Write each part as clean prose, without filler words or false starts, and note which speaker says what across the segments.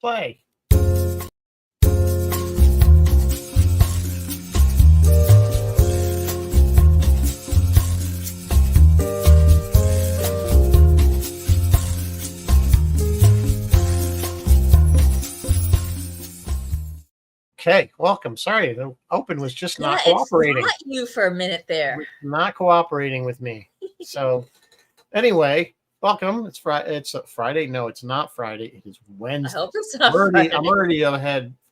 Speaker 1: play. Okay, welcome. Sorry, the open was just not cooperating.
Speaker 2: It you for a minute there.
Speaker 1: Not cooperating with me. So anyway, welcome. It's Friday. It's Friday. No, it's not Friday. It is Wednesday.
Speaker 2: I hope it's not Friday.
Speaker 1: I'm already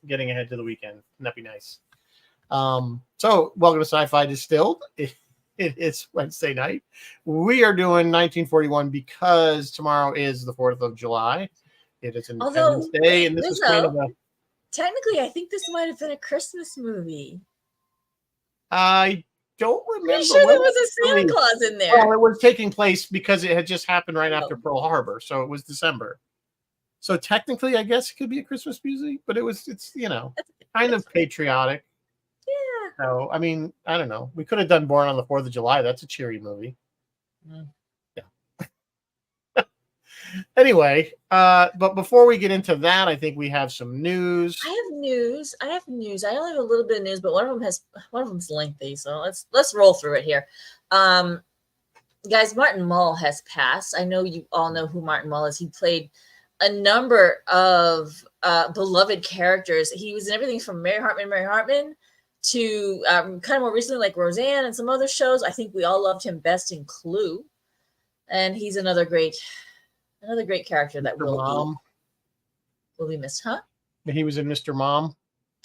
Speaker 1: getting ahead to the weekend. That'd be nice. So welcome to Sci-Fi Distilled. It is Wednesday night. We are doing 1941 because tomorrow is the 4th of July. It is Independence Day, and this is kind of a.
Speaker 2: Technically, I think this might have been a Christmas movie.
Speaker 1: I don't remember.
Speaker 2: I'm sure there was a Santa Claus in there.
Speaker 1: Well, it was taking place because it had just happened right after Pearl Harbor, so it was December. So technically, I guess it could be a Christmas movie, but it's kind of patriotic.
Speaker 2: Yeah.
Speaker 1: So I mean, I don't know. We could have done Born on the 4th of July. That's a cheery movie.
Speaker 2: Mm.
Speaker 1: Anyway, but before we get into that, I think we have some news.
Speaker 2: I have news. I only have a little bit of news, but one of them's lengthy, so let's roll through it here. Guys, Martin Mull has passed. I know you all know who Martin Mull is. He played a number of beloved characters. He was in everything from Mary Hartman to kind of more recently like Roseanne and some other shows. I think we all loved him best in Clue, and he's another great character that will be missed, huh?
Speaker 1: He was in Mr. Mom.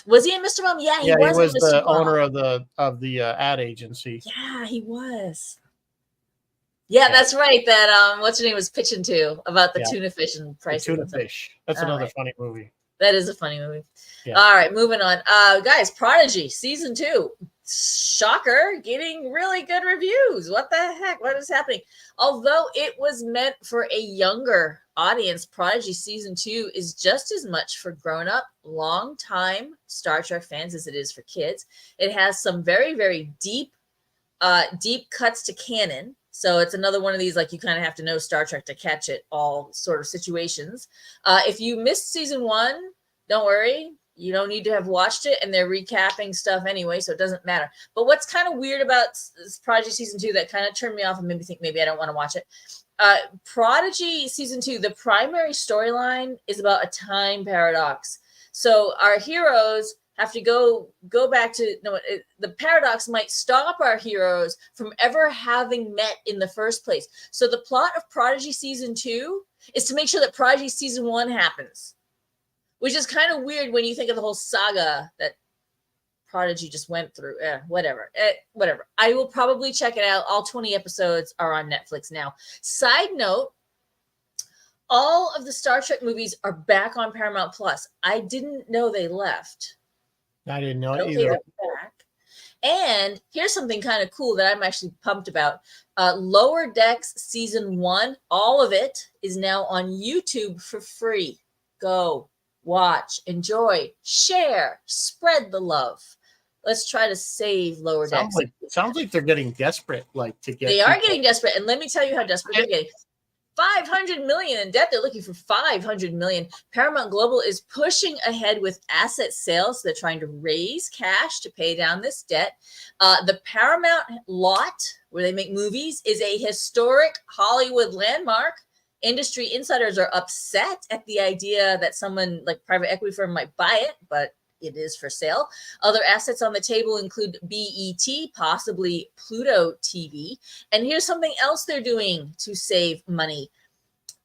Speaker 2: Was he in Mr. Mom? Yeah,
Speaker 1: he was the owner of the ad agency.
Speaker 2: Yeah, he was. Yeah, that's right. That what's her name was pitching to about the tuna fish and prices.
Speaker 1: Tuna fish. That's another funny movie.
Speaker 2: That is a funny movie.
Speaker 1: Yeah.
Speaker 2: All right, moving on. Guys, Prodigy season 2. Shocker, getting really good reviews. What the heck? What is happening? Although it was meant for a younger audience, Prodigy season 2 is just as much for grown-up, long-time Star Trek fans as it is for kids. It has some very, very deep cuts to canon. So it's another one of these, like, you kind of have to know Star Trek to catch it, all sort of situations. If you missed season 1, don't worry. You don't need to have watched it, and they're recapping stuff anyway, so it doesn't matter. But what's kind of weird about Prodigy season 2 that kind of turned me off and made me think maybe I don't want to watch it. Prodigy season 2, the primary storyline is about a time paradox. So our heroes have to go back to the paradox might stop our heroes from ever having met in the first place. So the plot of Prodigy season 2 is to make sure that Prodigy season 1 happens, which is kind of weird when you think of the whole saga that Prodigy just went through. Whatever. I will probably check it out. All 20 episodes are on Netflix now. Side note, all of the Star Trek movies are back on Paramount Plus. I didn't know they left.
Speaker 1: I didn't know it either.
Speaker 2: Back. And here's something kind of cool that I'm actually pumped about. Lower Decks season 1, all of it is now on YouTube for free. Go watch, enjoy, share, spread the love. Let's try to save Lower Decks.
Speaker 1: Sounds like they're getting desperate, to get.
Speaker 2: They are getting desperate, and let me tell you how desperate they're getting. $500 million in debt. They're looking for $500 million. Paramount Global is pushing ahead with asset sales. They're trying to raise cash to pay down this debt. The Paramount lot, where they make movies, is a historic Hollywood landmark. Industry insiders are upset at the idea that someone like private equity firm might buy it, but it is for sale. Other assets on the table include BET, possibly Pluto TV. And here's something else they're doing to save money.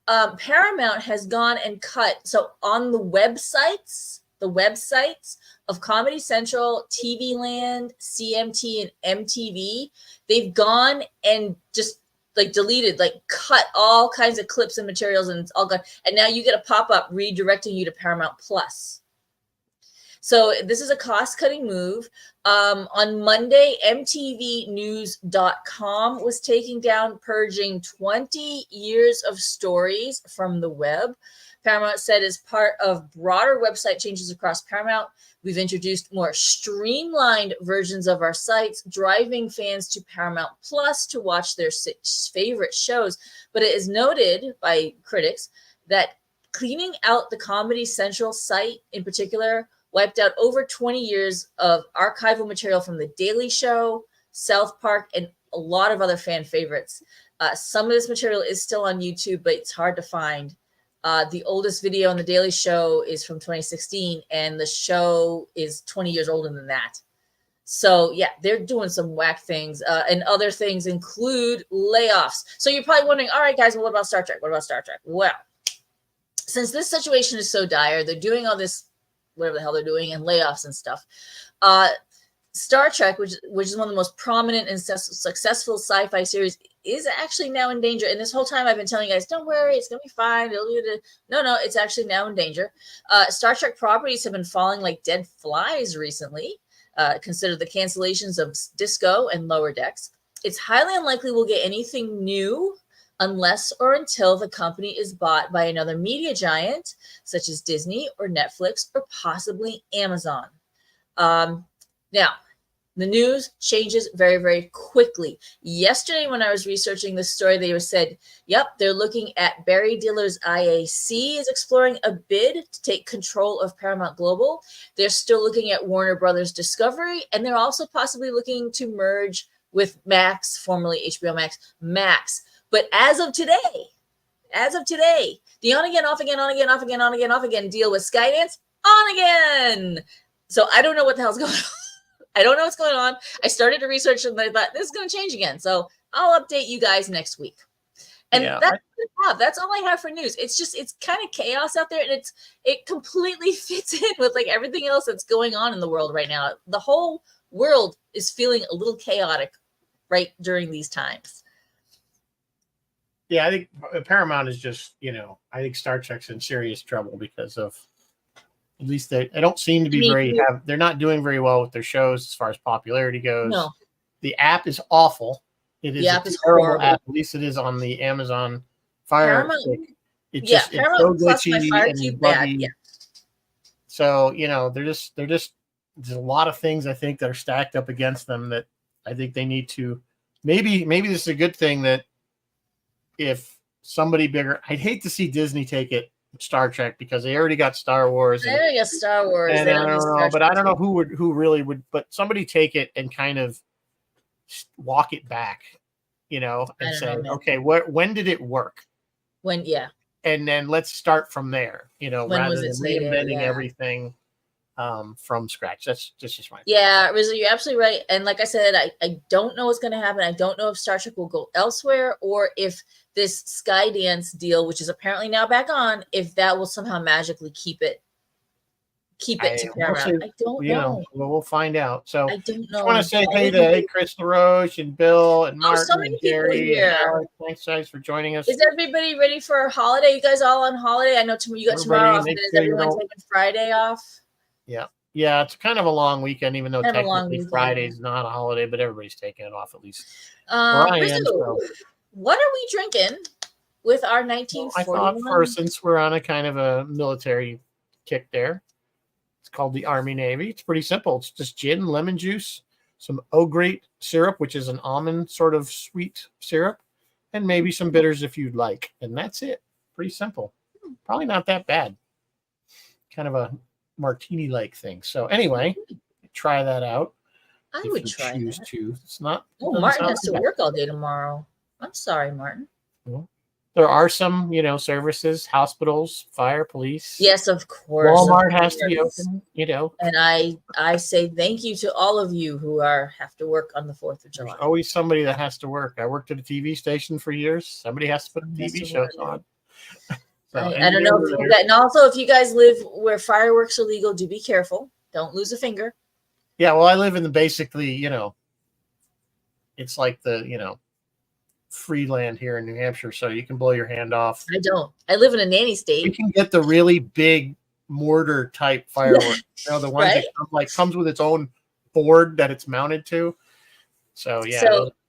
Speaker 2: Paramount has gone and cut. So on the websites of Comedy Central, TV Land, CMT, and MTV, they've gone and just deleted, cut all kinds of clips and materials, and it's all gone. And now you get a pop-up redirecting you to Paramount Plus. So this is a cost-cutting move. On Monday, MTVnews.com was taking down, purging 20 years of stories from the web. Paramount said as part of broader website changes across Paramount, we've introduced more streamlined versions of our sites, driving fans to Paramount Plus to watch their favorite shows. But it is noted by critics that cleaning out the Comedy Central site in particular wiped out over 20 years of archival material from The Daily Show, South Park, and a lot of other fan favorites. Some of this material is still on YouTube, but it's hard to find. The oldest video on The Daily Show is from 2016, and the show is 20 years older than that. So, yeah, they're doing some whack things. And other things include layoffs. So you're probably wondering, all right, guys, well, what about Star Trek? What about Star Trek? Well, since this situation is so dire, they're doing all this, whatever the hell they're doing, and layoffs and stuff. Star Trek, which is one of the most prominent and successful sci-fi series, is actually now in danger. And this whole time I've been telling you guys, don't worry, it's going to be fine. No, it's actually now in danger. Star Trek properties have been falling like dead flies recently. Consider the cancellations of Disco and Lower Decks. It's highly unlikely we'll get anything new unless or until the company is bought by another media giant, such as Disney or Netflix or possibly Amazon. Now, the news changes very, very quickly. Yesterday, when I was researching this story, they said, yep, they're looking at Barry Diller's IAC is exploring a bid to take control of Paramount Global. They're still looking at Warner Brothers Discovery, and they're also possibly looking to merge with Max, formerly HBO Max. But as of today, the on again, off again, on again, off again, on again, off again deal with Skydance, on again. So I don't know what the hell's going on. I don't know what's going on. I started to research and I thought this is going to change again. So I'll update you guys next week. And that's all I have for news. It's kind of chaos out there, and it completely fits in with like everything else that's going on in the world right now. The whole world is feeling a little chaotic right during these times.
Speaker 1: Yeah, I think Paramount is just, I think Star Trek's in serious trouble because of, at least they don't seem to be they're not doing very well with their shows as far as popularity goes.
Speaker 2: No.
Speaker 1: The app is awful. It is
Speaker 2: the app
Speaker 1: a
Speaker 2: is
Speaker 1: terrible
Speaker 2: horrible.
Speaker 1: app. At least it is on the Amazon Fire Stick. It's so glitchy and buggy. Yeah. So, there's a lot of things I think that are stacked up against them that I think they need to, maybe this is a good thing that if somebody bigger, I'd hate to see Disney take it, Star Trek, because they already got Star Wars.
Speaker 2: They already got Star Wars.
Speaker 1: And I don't know, but I don't know who really would, but somebody take it and kind of walk it back, and say, okay, when did it work? And then let's start from there, rather than reinventing everything from scratch. That's just my opinion.
Speaker 2: Yeah, Rizzo, you're absolutely right. And like I said, I don't know what's going to happen. I don't know if Star Trek will go elsewhere or if this Skydance deal, which is apparently now back on, if that will somehow magically keep it to Paramount. I don't know.
Speaker 1: Well, we'll find out. So
Speaker 2: I don't know.
Speaker 1: I want to say hey to Chris LaRoche and Bill and Martin
Speaker 2: so many
Speaker 1: and Gary
Speaker 2: people here.
Speaker 1: and Alex. Thanks, guys, for joining us.
Speaker 2: Is everybody ready for a holiday? You guys all on holiday? I know you got tomorrow off. Is everyone taking Friday off?
Speaker 1: Yeah, it's kind of a long weekend, even though technically Friday's not a holiday, but everybody's taking it off at least.
Speaker 2: What are we drinking with our 1941?
Speaker 1: I thought first, since we're on a kind of a military kick there, it's called the Army Navy. It's pretty simple. It's just gin, lemon juice, some O'Grate syrup, which is an almond sort of sweet syrup, and maybe some bitters if you'd like. And that's it. Pretty simple. Probably not that bad. Kind of a martini-like thing. So anyway, try that out.
Speaker 2: I would try that.
Speaker 1: It's not.
Speaker 2: Martin has to work all day tomorrow. I'm sorry, Martin.
Speaker 1: Well, there are some, services, hospitals, fire, police.
Speaker 2: Yes, of course.
Speaker 1: Walmart has to be open,
Speaker 2: And I say thank you to all of you who have to work on the 4th of July.
Speaker 1: There's always somebody that has to work. I worked at a TV station for years. Somebody has to put TV shows on. So,
Speaker 2: I don't know. And also, if you guys live where fireworks are legal, do be careful. Don't lose a finger.
Speaker 1: Yeah, well, I live in the basically, it's like the, free land here in New Hampshire, so you can blow your hand off.
Speaker 2: I don't. I live in a nanny state.
Speaker 1: You can get the really big mortar type fireworks. The ones that comes with its own board that it's mounted to. So yeah.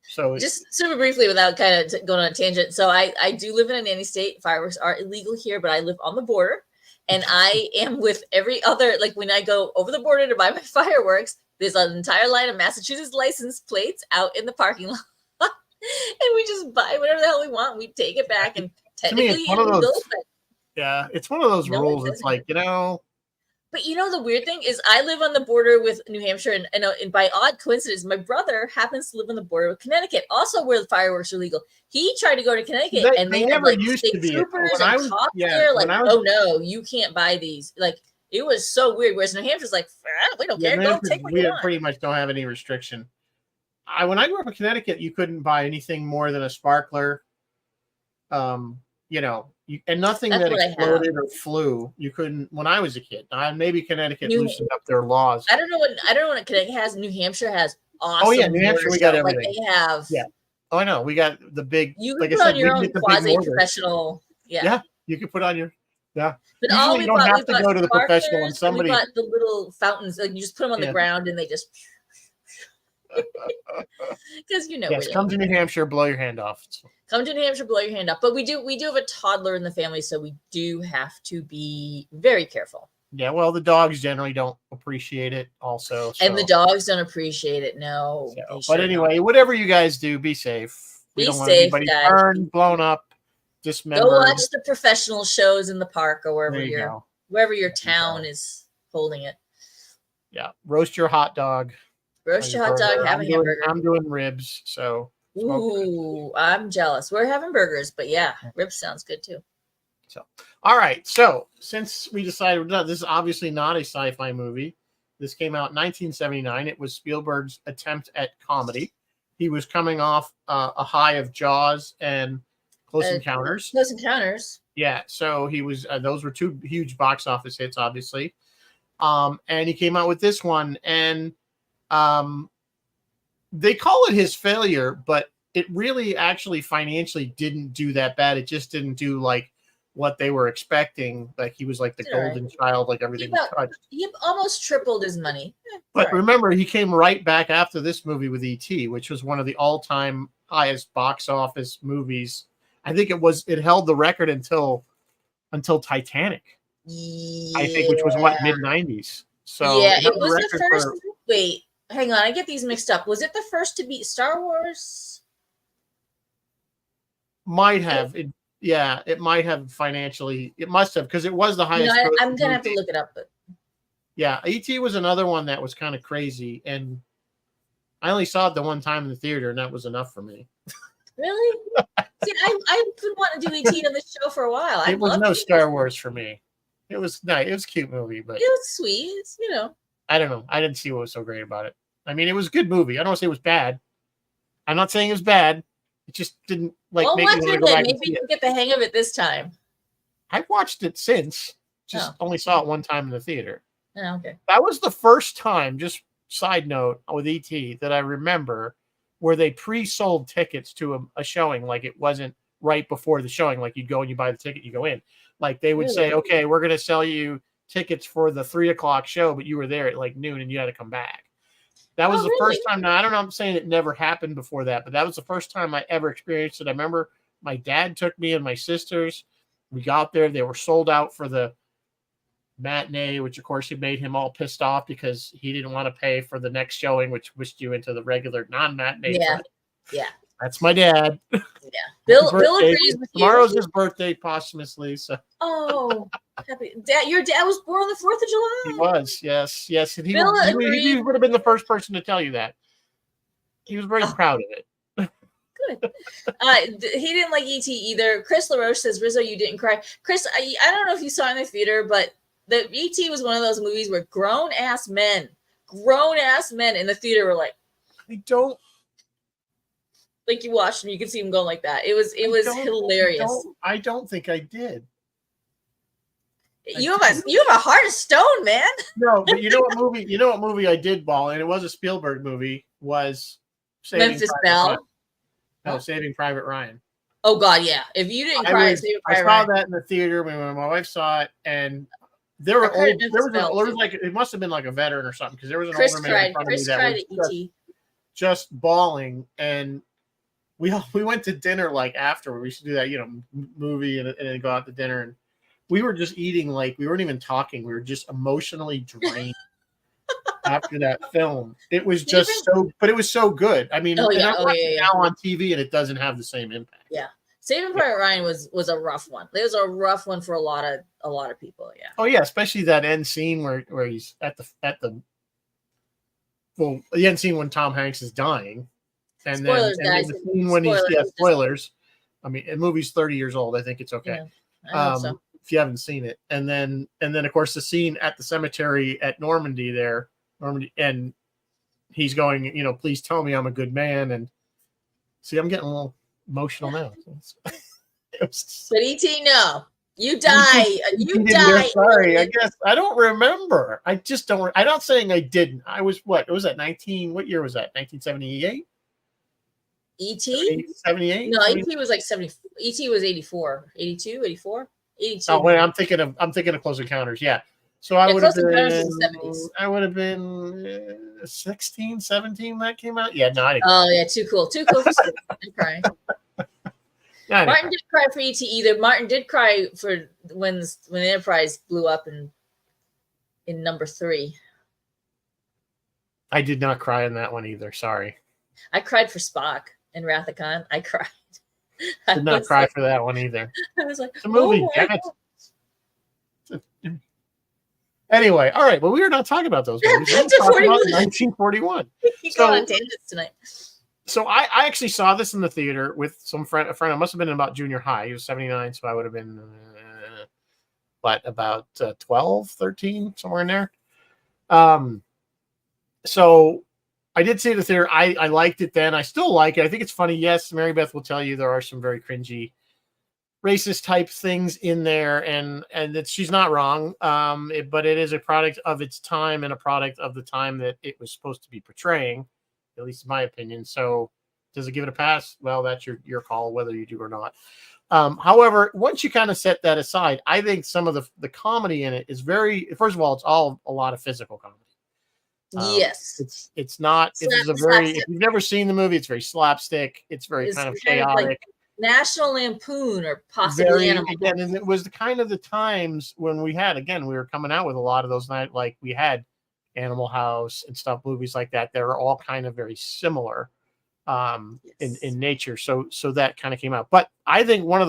Speaker 1: So
Speaker 2: just super briefly, without kind of going on a tangent. So I do live in a nanny state. Fireworks are illegal here, but I live on the border, and I am with every other. Like when I go over the border to buy my fireworks, there's an entire line of Massachusetts license plates out in the parking lot. And we just buy whatever the hell we want. We take it back, and technically
Speaker 1: Yeah, it's one of those
Speaker 2: No, it
Speaker 1: rules. It's
Speaker 2: doesn't.
Speaker 1: like,
Speaker 2: But the weird thing is I live on the border with New Hampshire, and by odd coincidence, my brother happens to live on the border with Connecticut, also where the fireworks are legal. He tried to go to Connecticut, and
Speaker 1: they
Speaker 2: they had
Speaker 1: never
Speaker 2: like
Speaker 1: used to
Speaker 2: state
Speaker 1: be.
Speaker 2: troopers
Speaker 1: When
Speaker 2: and
Speaker 1: I was,
Speaker 2: cops
Speaker 1: yeah,
Speaker 2: there, like,
Speaker 1: when I was,
Speaker 2: oh no, you can't buy these. Like, it was so weird. Whereas New Hampshire's like, we don't
Speaker 1: yeah,
Speaker 2: care, go take what
Speaker 1: we
Speaker 2: you want.
Speaker 1: pretty much don't have any restriction. When I grew up in Connecticut, you couldn't buy anything more than a sparkler. And nothing
Speaker 2: That's
Speaker 1: that
Speaker 2: what I have.
Speaker 1: exploded or flew. You couldn't when I was a kid. Maybe Connecticut loosened up their laws.
Speaker 2: I don't know what Connecticut has. New Hampshire has awesome.
Speaker 1: Oh yeah, New Hampshire, we got everything.
Speaker 2: Like they have.
Speaker 1: Yeah. Oh, I know. We got the big.
Speaker 2: You can
Speaker 1: like
Speaker 2: put
Speaker 1: I said,
Speaker 2: on your
Speaker 1: we
Speaker 2: own
Speaker 1: get the big
Speaker 2: quasi-professional.
Speaker 1: Yeah, you can put on your. Yeah.
Speaker 2: But
Speaker 1: Usually you don't have to go to the professional and somebody.
Speaker 2: We got the little fountains. Like you just put them on the ground and they just. Because
Speaker 1: Yes, come to New Hampshire, blow your hand off.
Speaker 2: Come to New Hampshire, blow your hand off. But we do have a toddler in the family, so we do have to be very careful.
Speaker 1: Yeah, well, the dogs generally don't appreciate it, also. So.
Speaker 2: And the dogs don't appreciate it. No.
Speaker 1: So, but anyway, whatever you guys do, be safe. We don't want anybody burned, blown up, dismembered.
Speaker 2: Go watch the professional shows in the park or wherever your town is holding it.
Speaker 1: Yeah, roast your hot dog.
Speaker 2: Roast your hot dog, have a hamburger.
Speaker 1: I'm doing ribs, so.
Speaker 2: Ooh, I'm jealous. We're having burgers, but yeah, ribs sounds good too.
Speaker 1: So, all right. So, since we decided this is obviously not a sci-fi movie, this came out in 1979. It was Spielberg's attempt at comedy. He was coming off a high of Jaws and Close Encounters.
Speaker 2: Close Encounters.
Speaker 1: Yeah. So he was. Those were two huge box office hits, obviously. And he came out with this one, and they call it his failure, but it really actually financially didn't do that bad. It just didn't do like what they were expecting. Like he was like the golden child, like everything he touched.
Speaker 2: He almost tripled his money.
Speaker 1: But remember, he came right back after this movie with E.T., which was one of the all-time highest box office movies. I think it held the record until Titanic.
Speaker 2: Yeah.
Speaker 1: I think, which was mid-90s. So
Speaker 2: yeah, it was the first. Wait, hang on, I get these mixed up. Was it the first to beat Star Wars?
Speaker 1: Might have. It might have financially. It must have, because it was the highest.
Speaker 2: I'm gonna have to look it up. But
Speaker 1: yeah, E.T. was another one that was kind of crazy, and I only saw it the one time in the theater, and that was enough for me.
Speaker 2: Really? See, I've been wanting to do E.T. on this show for a while.
Speaker 1: It was no Star Wars for me. It was nice. It was a cute movie, but
Speaker 2: it was sweet. It's,
Speaker 1: I don't know. I didn't see what was so great about it. I mean, it was a good movie. I don't want to say it was bad. I'm not saying it was bad. It just didn't make me want to go back.
Speaker 2: Maybe you can get the hang of it this time.
Speaker 1: I've watched it since. Just only saw it one time in the theater.
Speaker 2: Oh, okay.
Speaker 1: That was the first time, just side note, with E.T. that I remember where they pre-sold tickets to a showing. Like it wasn't right before the showing. Like you'd go and you buy the ticket, you go in. Like they would say, okay, we're going to sell you tickets for the 3:00 show, but you were there at like noon and you had to come back. That was the first time. Now, I don't know. I'm saying it never happened before that, but that was the first time I ever experienced it. I remember my dad took me and my sisters. We got there. They were sold out for the matinee, which of course made him all pissed off because he didn't want to pay for the next showing, which pushed you into the regular non-matinee.
Speaker 2: Yeah.
Speaker 1: That's my dad.
Speaker 2: Yeah. Bill agrees with you.
Speaker 1: Tomorrow's his birthday posthumously. So.
Speaker 2: Oh, happy dad! Your dad was born on the 4th of July.
Speaker 1: He was, yes, and he would have been the first person to tell you that. He was very proud of it.
Speaker 2: Good. He didn't like E.T. either. Chris LaRoche says, Rizzo, you didn't cry. Chris, I don't know if you saw it in the theater, but the E.T. was one of those movies where grown-ass men in the theater were like,
Speaker 1: I don't.
Speaker 2: Like you watched him, you could see him going like that. It was hilarious.
Speaker 1: I don't think I did.
Speaker 2: You have a heart of stone, man.
Speaker 1: No, but you know what movie I did bawl, and it was a Spielberg movie, was
Speaker 2: Memphis Belle.
Speaker 1: No, Saving Private Ryan.
Speaker 2: Oh God, yeah. If you didn't cry,
Speaker 1: I saw that in the theater when my wife saw it, and there were it must have been like a veteran or something, because there was an older man in front of me that was just bawling, and we went to dinner like after. We used to do that, movie and then go out to dinner, and we were just eating like we weren't even talking. We were just emotionally drained after that film. It was but it was so good. I mean, I'm watching now on TV, and it doesn't have the same impact.
Speaker 2: Yeah. Saving Private Ryan was a rough one. It was a rough one for a lot of people. Yeah.
Speaker 1: Oh yeah, especially that end scene where he's at the the end scene when Tom Hanks is dying, and
Speaker 2: Spoilers,
Speaker 1: then
Speaker 2: guys.
Speaker 1: the scene when spoilers. I mean, the movie's 30 years old. I think it's okay.
Speaker 2: Yeah, I hope so.
Speaker 1: If you haven't seen it, and then of course the scene at the cemetery at Normandy, and he's going, please tell me I'm a good man, and see, I'm getting a little emotional now.
Speaker 2: But E.T., no, you die. You die.
Speaker 1: Sorry, I guess I don't remember. I just don't. I'm not saying I didn't. I was what? It was at 19. What year was that? 1978.
Speaker 2: E.T.
Speaker 1: 78.
Speaker 2: No, E.T. was like 70. E.T. was 84, 82, 84, 82.
Speaker 1: Oh wait, I'm thinking of Close Encounters. Yeah. So I would have been 16, 17 that came out. Yeah, no, I didn't.
Speaker 2: Oh yeah, too cool for school. I'm crying. Martin didn't cry for E.T. either. Martin did cry for when the Enterprise blew up in number 3.
Speaker 1: I did not cry in that one either. Sorry.
Speaker 2: I cried for Spock and Wrath of Khan. I cried.
Speaker 1: Did not cry for that one either.
Speaker 2: I was like,
Speaker 1: it's a movie. Anyway, all right. Well, we are not talking about those movies. We're talking about 1941.
Speaker 2: Keep going on tangents tonight.
Speaker 1: So I actually saw this in the theater with a friend. I must have been in about junior high. He was 79, so I would have been, about 12, 13, somewhere in there. So I did see it in the theater. I liked it then. I still like it. I think it's funny. Yes, Mary Beth will tell you there are some very cringy racist type things in there, and that she's not wrong. But it is a product of its time and a product of the time that it was supposed to be portraying, at least in my opinion. So does it give it a pass? Well, that's your call, whether you do or not. However, once you kind of set that aside, I think some of the comedy in it is first of all, it's all a lot of physical comedy.
Speaker 2: Yes,
Speaker 1: it's not. It's a very. If you've never seen the movie, it's very slapstick. It's very kind of chaotic.
Speaker 2: Like National Lampoon, or possibly
Speaker 1: again, and it was the kind of the times when we were coming out with a lot of those like we had Animal House and stuff, movies like that. They were all kind of very similar in nature. So that kind of came out. But I think one of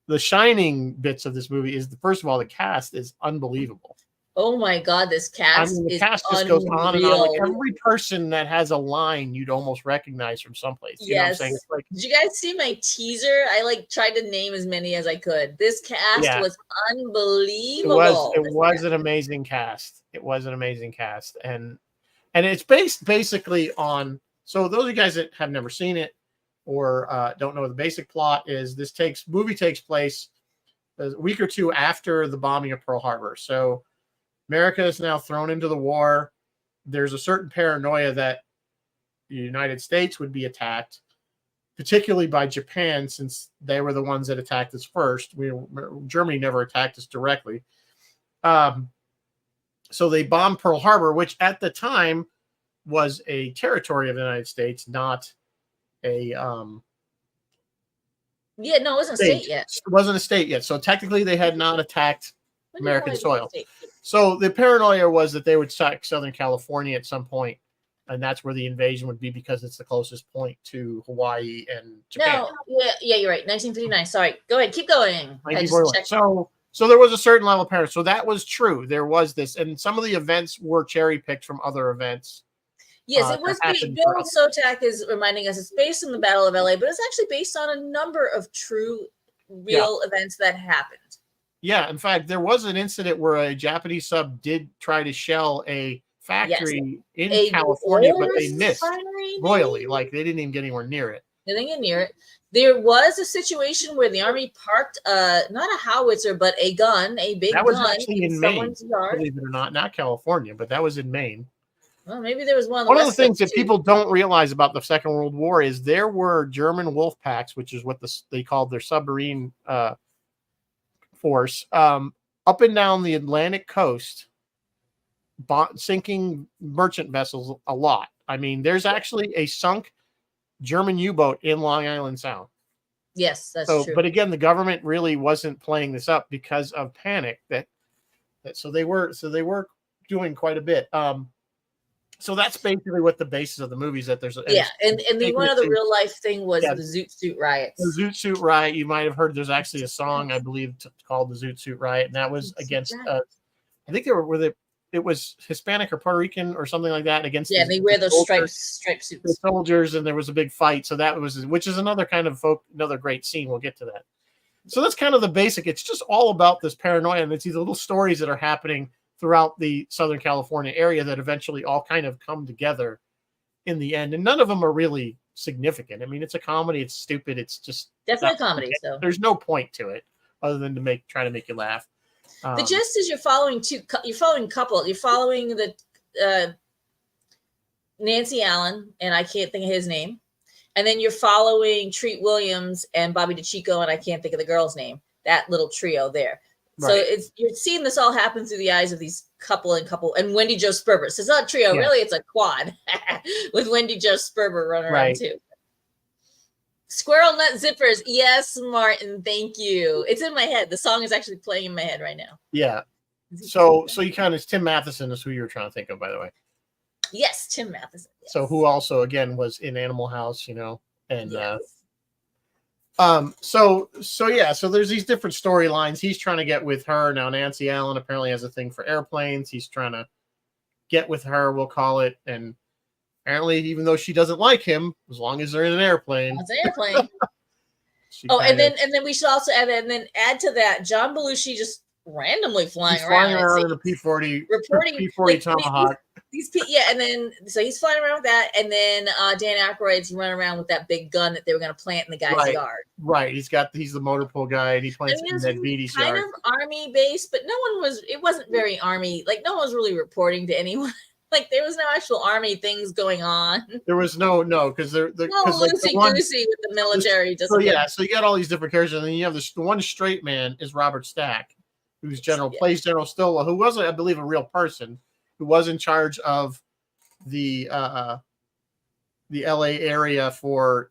Speaker 1: the shining bits of this movie is first of all, the cast is unbelievable.
Speaker 2: Oh my God, this cast
Speaker 1: the cast just goes on and on. Like every person that has a line you'd almost recognize from someplace. You know what I'm saying? It's like,
Speaker 2: did you guys see my teaser? I tried to name as many as I could. This cast was unbelievable.
Speaker 1: It was an amazing cast. It was an amazing cast. And it's based basically on, so those of you guys that have never seen it or don't know the basic plot is movie takes place a week or two after the bombing of Pearl Harbor. So America is now thrown into the war. There's a certain paranoia that the United States would be attacked, particularly by Japan, since they were the ones that attacked us first. Germany never attacked us directly. So they bombed Pearl Harbor, which at the time was a territory of the United States, not a
Speaker 2: it wasn't a state yet.
Speaker 1: It wasn't a state yet. So technically they had not attacked American soil. So the paranoia was that they would attack Southern California at some point, and that's where the invasion would be because it's the closest point to Hawaii and Japan.
Speaker 2: No, yeah, you're right. 1959. Sorry, go ahead, keep going.
Speaker 1: So there was a certain level of paranoia. So that was true. There was this, and some of the events were cherry picked from other events.
Speaker 2: Yes, it was. Bill Sotak is reminding us it's based on the Battle of LA, but it's actually based on a number of real events that happened. Yeah,
Speaker 1: in fact, there was an incident where a Japanese sub did try to shell a factory in California, but they missed royally. Like they didn't even get anywhere near it.
Speaker 2: They didn't get near it. There was a situation where the army parked not a howitzer, but a gun, a big gun.
Speaker 1: That was actually in Maine, believe it or not California, but that was in Maine.
Speaker 2: Well, maybe there was one.
Speaker 1: One of the things that people don't realize about the Second World War is there were German wolf packs, which is what they called their submarine force, up and down the Atlantic coast, sinking merchant vessels a lot. I mean, there's actually a sunk German U-boat in Long Island Sound.
Speaker 2: Yes, that's true.
Speaker 1: But again, the government really wasn't playing this up because of panic. So they were doing quite a bit. So that's basically what the basis of the movie is, that there's
Speaker 2: Yeah, and the one other real life thing was
Speaker 1: yeah,
Speaker 2: the Zoot Suit
Speaker 1: the
Speaker 2: riots.
Speaker 1: Zoot Suit Riot. You might have heard there's actually a song, I believe, called the Zoot Suit Riot, and that was against I think they were it was Hispanic or Puerto Rican or something like that, against
Speaker 2: Yeah, they wear those striped
Speaker 1: the
Speaker 2: suits.
Speaker 1: soldiers, and there was a big fight. So that was, which is another kind of another great scene. We'll get to that. So that's kind of the basic. It's just all about this paranoia, and it's these little stories that are happening throughout the Southern California area that eventually all kind of come together in the end. And none of them are really significant. I mean, it's a comedy. It's stupid. It's just
Speaker 2: definitely a comedy. So
Speaker 1: there's no point to it other than to try to make you laugh.
Speaker 2: The gist is you're following couple. You're following the Nancy Allen, and I can't think of his name. And then you're following Treat Williams and Bobby DeCicco, and I can't think of the girl's name. That little trio there. Right. So you're seeing this all happen through the eyes of these couple, and Wendy Jo Sperber. So it's not a trio, really, it's a quad with Wendy Jo Sperber running around too. Squirrel Nut Zippers. Yes, Martin, thank you. It's in my head. The song is actually playing in my head right now.
Speaker 1: Yeah. So you kind of, Tim Matheson is who you were trying to think of, by the way.
Speaker 2: Yes, Tim Matheson. Yes.
Speaker 1: So who also, again, was in Animal House, and so there's these different storylines. He's trying to get with her. Now Nancy Allen apparently has a thing for airplanes. He's trying to get with her, we'll call it, and apparently, even though she doesn't like him, as long as they're in an airplane.
Speaker 2: It's an airplane. And then we should also add to that John Belushi just randomly flying around
Speaker 1: in a P-40,
Speaker 2: reporting
Speaker 1: P-40 Tomahawk.
Speaker 2: And then so he's flying around with that, and then Dan Aykroyd's running around with that big gun that they were going to plant in the guy's yard. Right, he's the motor pool guy, and he plants it in that Beatty's yard. Kind of army based, but it wasn't very army. Like no one was really reporting to anyone. Like there was no actual army things going on. There was no because loosey goosey with the military. So you got all these different characters, and then you have the one straight man is Robert Stack, who's plays General Stillwell, who wasn't, I believe, a real person, who was in charge of the LA area for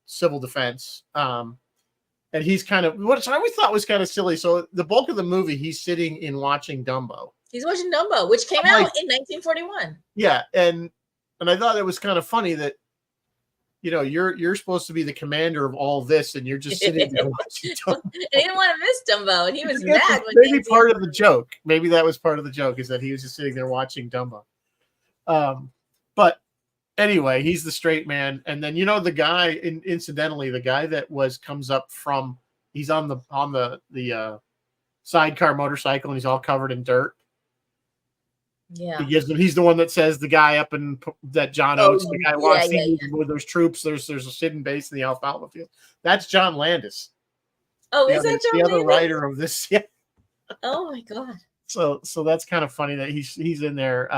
Speaker 2: civil defense. And he's kind of what I always thought was kind of silly. So the bulk of the movie, he's sitting in watching Dumbo. He's watching Dumbo, which came out in 1941. Yeah, and I thought it was kind of funny that you're supposed to be the commander of all this, and you're just sitting there watching Dumbo. He didn't want to miss Dumbo, and he was mad. Maybe part of the joke. Maybe that was part of the joke, is that he was just sitting there watching Dumbo. But anyway, he's the straight man, and then the guy. Incidentally, the guy that comes up from, he's on the sidecar motorcycle, and he's all covered in dirt. Yeah, he's the one that says the guy up in that John Oates, the guy walks with those troops. There's a hidden base in the alfalfa field. That's John Landis. Oh, is that John Landis? The other writer of this? Yeah. Oh my god. So that's kind of funny that he's in there.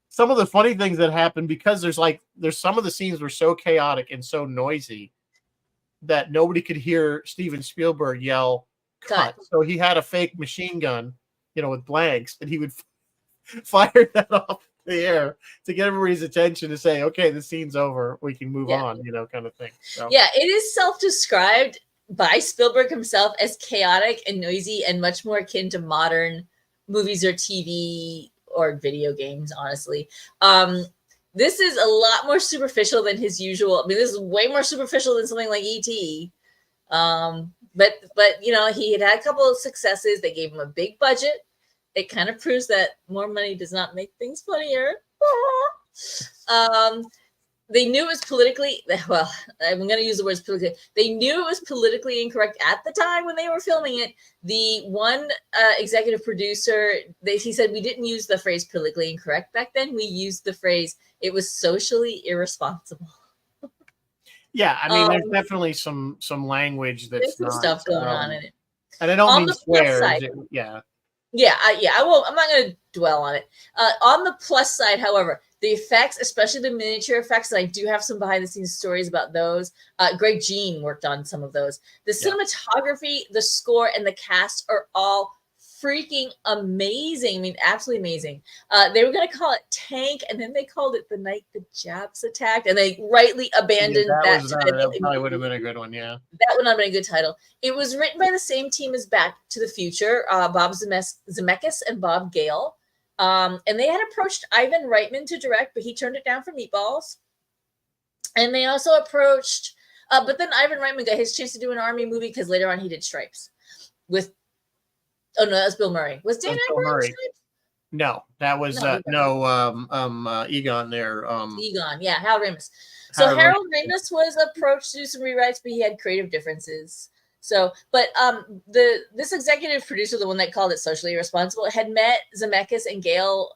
Speaker 2: Some of the funny things that happen, because there's some of the scenes were so chaotic and so noisy that nobody could hear Steven Spielberg yell cut. So he had a fake machine gun, with blanks, and he would fire that off the air to get everybody's attention to say, okay, the scene's over, we can move on, kind of thing. So. Yeah, it is self-described by Spielberg himself as chaotic and noisy and much more akin to modern movies or TV or video games, honestly. This is a lot more superficial than his usual. I mean, this is way more superficial than something like E.T. But he had a couple of successes. They gave him a big budget. It kind of proves that more money does not make things funnier. They knew it was politically, well, I'm going to use the words politically. They knew it was politically incorrect at the time when they were filming it. The one executive producer, he said, we didn't use the phrase politically incorrect back then. We used the phrase, it was socially irresponsible. Yeah, I mean, there's definitely some language that's there's some stuff going on in it. And I don't mean swears. I won't. I'm not going to dwell on it. On the plus side, however, the effects, especially the miniature effects, and I do have some behind the scenes stories about those. Greg Jean worked on some of those. The cinematography, the score, and the cast are all freaking amazing. I mean, absolutely amazing. They were going to call it Tank, and then they called it The Night the Japs Attacked, and they rightly abandoned that title. That probably would have been a good one, yeah. That would not have been a good title. It was written by the same team as Back to the Future, Bob Zemeckis and Bob Gale. And they had approached Ivan Reitman to direct, but he turned it down for Meatballs. And they also approached, but then Ivan Reitman got his chance to do an army movie because later on he did Stripes with, oh no, that was Bill Murray. Was Dan Aykroyd in Stripes?
Speaker 1: No, that was Egon there.
Speaker 2: Egon, yeah, Harold Ramis. So Harold Ramis was approached to do some rewrites, but he had creative differences. So, but this executive producer, the one that called it socially irresponsible, had met Zemeckis and Gale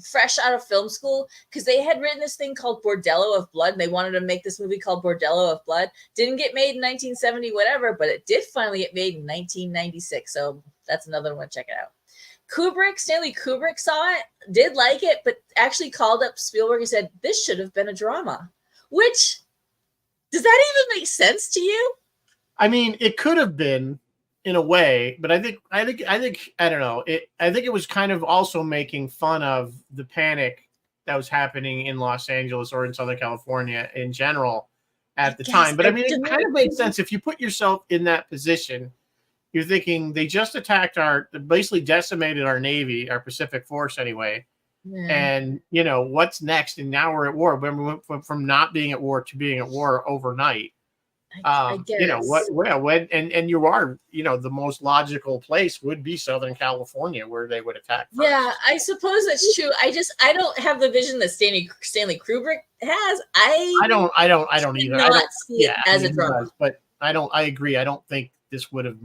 Speaker 2: fresh out of film school because they had written this thing called Bordello of Blood. And they wanted to make this movie called Bordello of Blood. Didn't get made in 1970, whatever, but it did finally get made in 1996. So that's another one. Check it out. Stanley Kubrick saw it, did like it, but actually called up Spielberg and said, this should have been a drama. Which, does that even make sense to you?
Speaker 1: I mean, it could have been in a way, but I think I don't know. I think it was kind of also making fun of the panic that was happening in Los Angeles or in Southern California in general at the time. But I mean, it kind of made sense if you put yourself in that position. You're thinking they just attacked basically decimated our Navy, our Pacific Force anyway. Yeah. And you know what's next? And now we're at war. When we went from not being at war to being at war overnight.
Speaker 2: I guess.
Speaker 1: You know what? Well, and you are, you know, the most logical place would be Southern California, where they would attack first.
Speaker 2: Yeah, I suppose that's true. I don't have the vision that Stanley Kubrick has. I don't
Speaker 1: either. I don't
Speaker 2: see it as a drama.
Speaker 1: But I agree. I don't think this would have.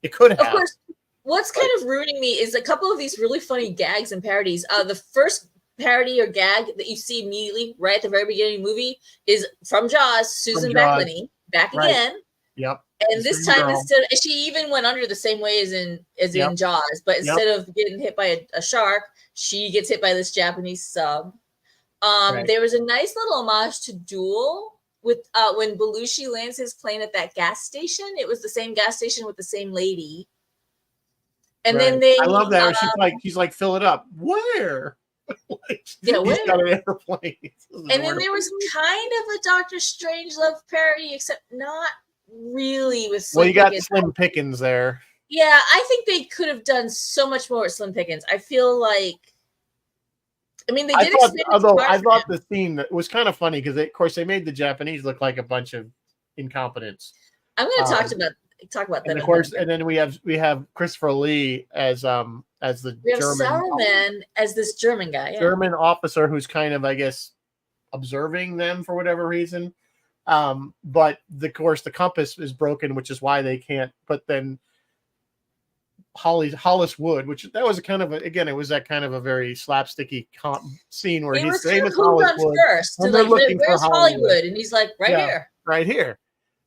Speaker 1: It could have.
Speaker 2: Of course. What's kind of ruining me is a couple of these really funny gags and parodies. The first parody or gag that you see immediately right at the very beginning of the movie is from Jaws, Susan Beckley back again.
Speaker 1: Yep.
Speaker 2: And this time instead, she even went under the same way as in Jaws, but instead of getting hit by a shark, she gets hit by this Japanese sub. There was a nice little homage to Duel with when Belushi lands his plane at that gas station. It was the same gas station with the same lady. And then I
Speaker 1: love that. She's like, fill it up. Where? He's got an airplane.
Speaker 2: And then there was kind of a Doctor Strangelove parody, except not really with Slim
Speaker 1: you got Slim Pickens there.
Speaker 2: Yeah, I think they could have done so much more with Slim Pickens. I feel like, I mean, they did.
Speaker 1: I thought the scene that was kind of funny because, of course, they made the Japanese look like a bunch of incompetents.
Speaker 2: I'm going to talk about that.
Speaker 1: And of course, and then we have Christopher Lee as the German.
Speaker 2: Saruman as this German guy,
Speaker 1: German officer who's kind of, I guess, observing them for whatever reason. But of course, the compass is broken, which is why they can't. But then HOLLYWOOOD, which that was kind of it was that kind of a very slapsticky scene where he's saying it's HOLLYWOOD
Speaker 2: first. And they're looking for Hollywood, and he's like, right here.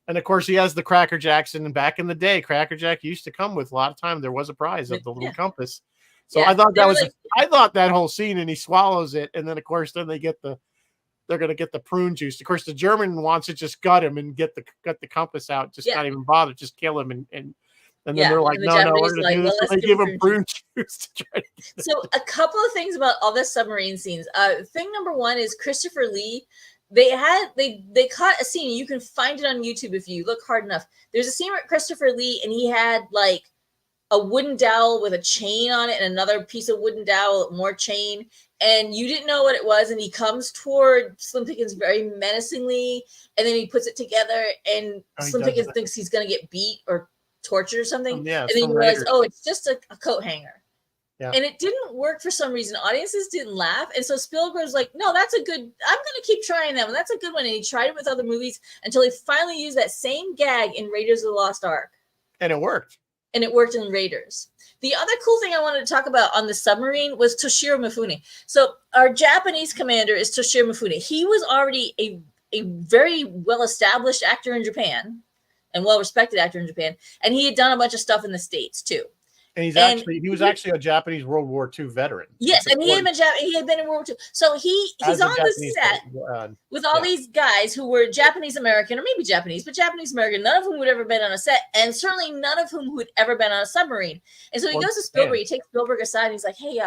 Speaker 2: And of course, he has the Cracker Jacks. And back in the day, Cracker Jack used to come with a lot of time. There was a prize of the little compass. So I thought I thought that whole scene, and he swallows it, and then of course, then they're going to get the prune juice. Of course, the German wants to just gut him and get the compass out, just not even bother, just kill him, and then they're like, no, we're going to do this. So they give him prune juice to try to get it. So a couple of things about all the submarine scenes. Thing number one is Christopher Lee. They caught a scene. You can find it on YouTube if you look hard enough. There's a scene with Christopher Lee, and he had like a wooden dowel with a chain on it and another piece of wooden dowel, more chain, and you didn't know what it was. And he comes toward Slim Pickens very menacingly, and then he puts it together, and Slim Pickens thinks he's going to get beat or tortured or something. And then you realize, it's just a coat hanger. Yeah. And it didn't work for some reason. Audiences didn't laugh. And so Spielberg was like, no, I'm going to keep trying that one. That's a good one. And he tried it with other movies until he finally used that same gag in Raiders of the Lost Ark.
Speaker 1: And it worked.
Speaker 2: And it worked in Raiders. The other cool thing I wanted to talk about on the submarine was Toshiro Mifune. So our Japanese commander is Toshiro Mifune. He was already a very well-established actor in Japan and well-respected actor in Japan. And he had done a bunch of stuff in the States too.
Speaker 1: And he was actually a Japanese World War II veteran.
Speaker 2: Yes, and he had been in World War II. So he's on the set with all these guys who were Japanese American, or maybe Japanese, but Japanese American, none of whom would ever been on a set, and certainly none of whom would ever been on a submarine. And so he goes to Spielberg, he takes Spielberg aside, and he's like, hey,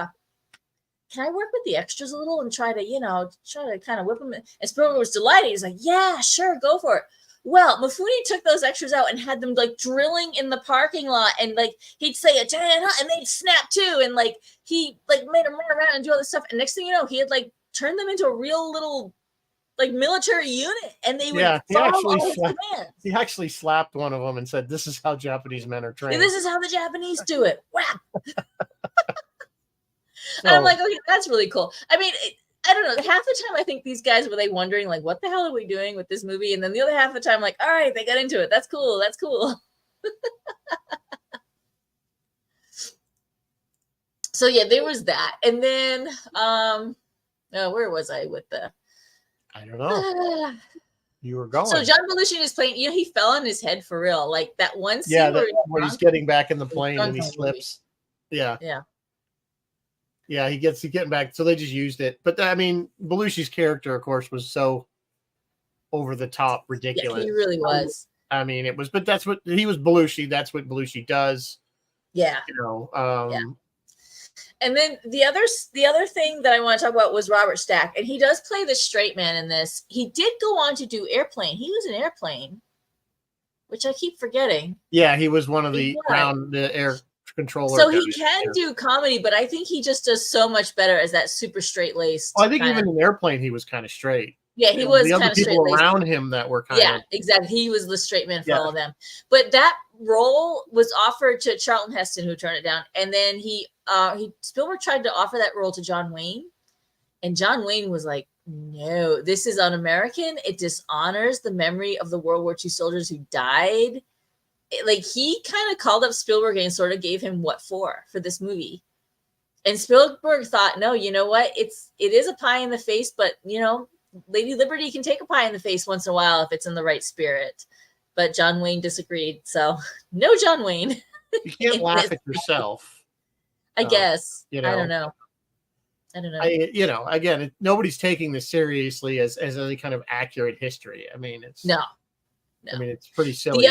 Speaker 2: can I work with the extras a little and try to kind of whip them? And Spielberg was delighted. He's like, yeah, sure, go for it. Well, Mifune took those extras out and had them like drilling in the parking lot, and like he'd say a giant hut, and they'd snap too, and like he like made them run around and do all this stuff. And next thing you know, he had like turned them into a real little like military unit, and they would follow all his commands.
Speaker 1: He actually slapped one of them and said, "This is how Japanese men are trained.
Speaker 2: And this is how the Japanese do it." Wow. And I'm like, okay, that's really cool. I mean, I don't know. Half the time, I think these guys were like wondering, like, what the hell are we doing with this movie? And then the other half of the time, like, all right, they got into it. That's cool. That's cool. So yeah, there was that. And then, where was I with the?
Speaker 1: I don't know. You were going.
Speaker 2: So John Belushi is playing. You know, he fell on his head for real. Like that one scene
Speaker 1: where he's getting back in the plane and he slips. Yeah.
Speaker 2: Yeah.
Speaker 1: Yeah, he gets to getting back. So they just used it. But I mean, Belushi's character, of course, was so over the top, ridiculous.
Speaker 2: Yeah, he really was.
Speaker 1: I mean, it was, but that's what he was Belushi. That's what Belushi does.
Speaker 2: Yeah.
Speaker 1: You know,
Speaker 2: yeah. And then the other thing that I want to talk about was Robert Stack. And he does play the straight man in this. He did go on to do Airplane. He was in Airplane, which I keep forgetting.
Speaker 1: Yeah, he was one of the air controller.
Speaker 2: So he can do comedy, but I think he just does so much better as that super straight laced.
Speaker 1: I think even in Airplane he was kind of straight.
Speaker 2: Yeah, he was
Speaker 1: kind of straight. The other people around him that were kind of.
Speaker 2: Yeah, exactly. He was the straight man for all of them. But that role was offered to Charlton Heston, who turned it down, and then Spielberg tried to offer that role to John Wayne, and John Wayne was like, "No, this is un-American. It dishonors the memory of the World War II soldiers who died." Like he kind of called up Spielberg and sort of gave him what for this movie. And Spielberg thought, no, you know what? It is a pie in the face, but you know, Lady Liberty can take a pie in the face once in a while if it's in the right spirit. But John Wayne disagreed. So no John Wayne.
Speaker 1: You can't laugh at yourself.
Speaker 2: I guess.
Speaker 1: You know,
Speaker 2: I don't know.
Speaker 1: Again, nobody's taking this seriously as any kind of accurate history. I mean, it's
Speaker 2: no.
Speaker 1: I mean, it's pretty silly.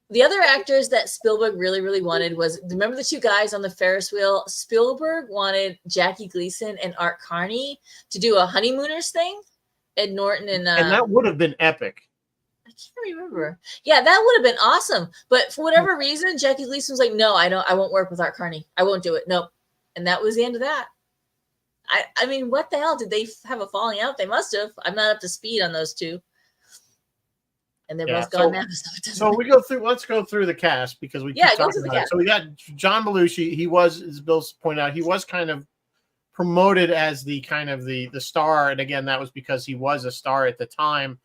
Speaker 2: The other actors that Spielberg really, really wanted was, remember the two guys on the Ferris wheel? Spielberg wanted Jackie Gleason and Art Carney to do a honeymooners thing. Ed Norton and
Speaker 1: that would have been epic.
Speaker 2: I can't remember. Yeah, that would have been awesome. But for whatever reason, Jackie Gleason was like, no, I won't work with Art Carney. I won't do it. Nope. And that was the end of that. I mean, what the hell? Did they have a falling out? They must have. I'm not up to speed on those two. And they're both gone now.
Speaker 1: So we go through. Let's go through the cast because we keep talking about it. So we got John Belushi. He was, as Bill pointed out, he was kind of promoted as the kind of the star, and again, that was because he was a star at the time,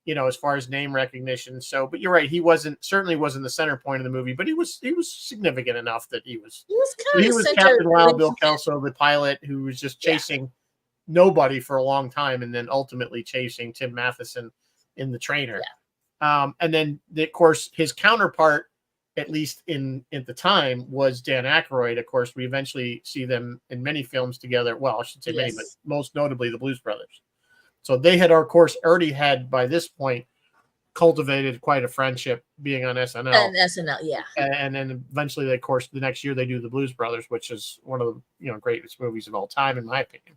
Speaker 1: you know, as far as name recognition. So, but you're right, he certainly wasn't the center point of the movie, but he was significant enough that he was Captain Wild Bill Kelso, the pilot, who was just chasing nobody for a long time, and then ultimately chasing Tim Matheson in The Trainer. And then, of course, his counterpart, at least at the time, was Dan Aykroyd. Of course, we eventually see them in many films together. Well, I should say many, but most notably the Blues Brothers. So they had, of course, already had, by this point, cultivated quite a friendship being on SNL.
Speaker 2: And SNL, yeah.
Speaker 1: And then eventually, of course, the next year they do the Blues Brothers, which is one of the greatest movies of all time, in my opinion.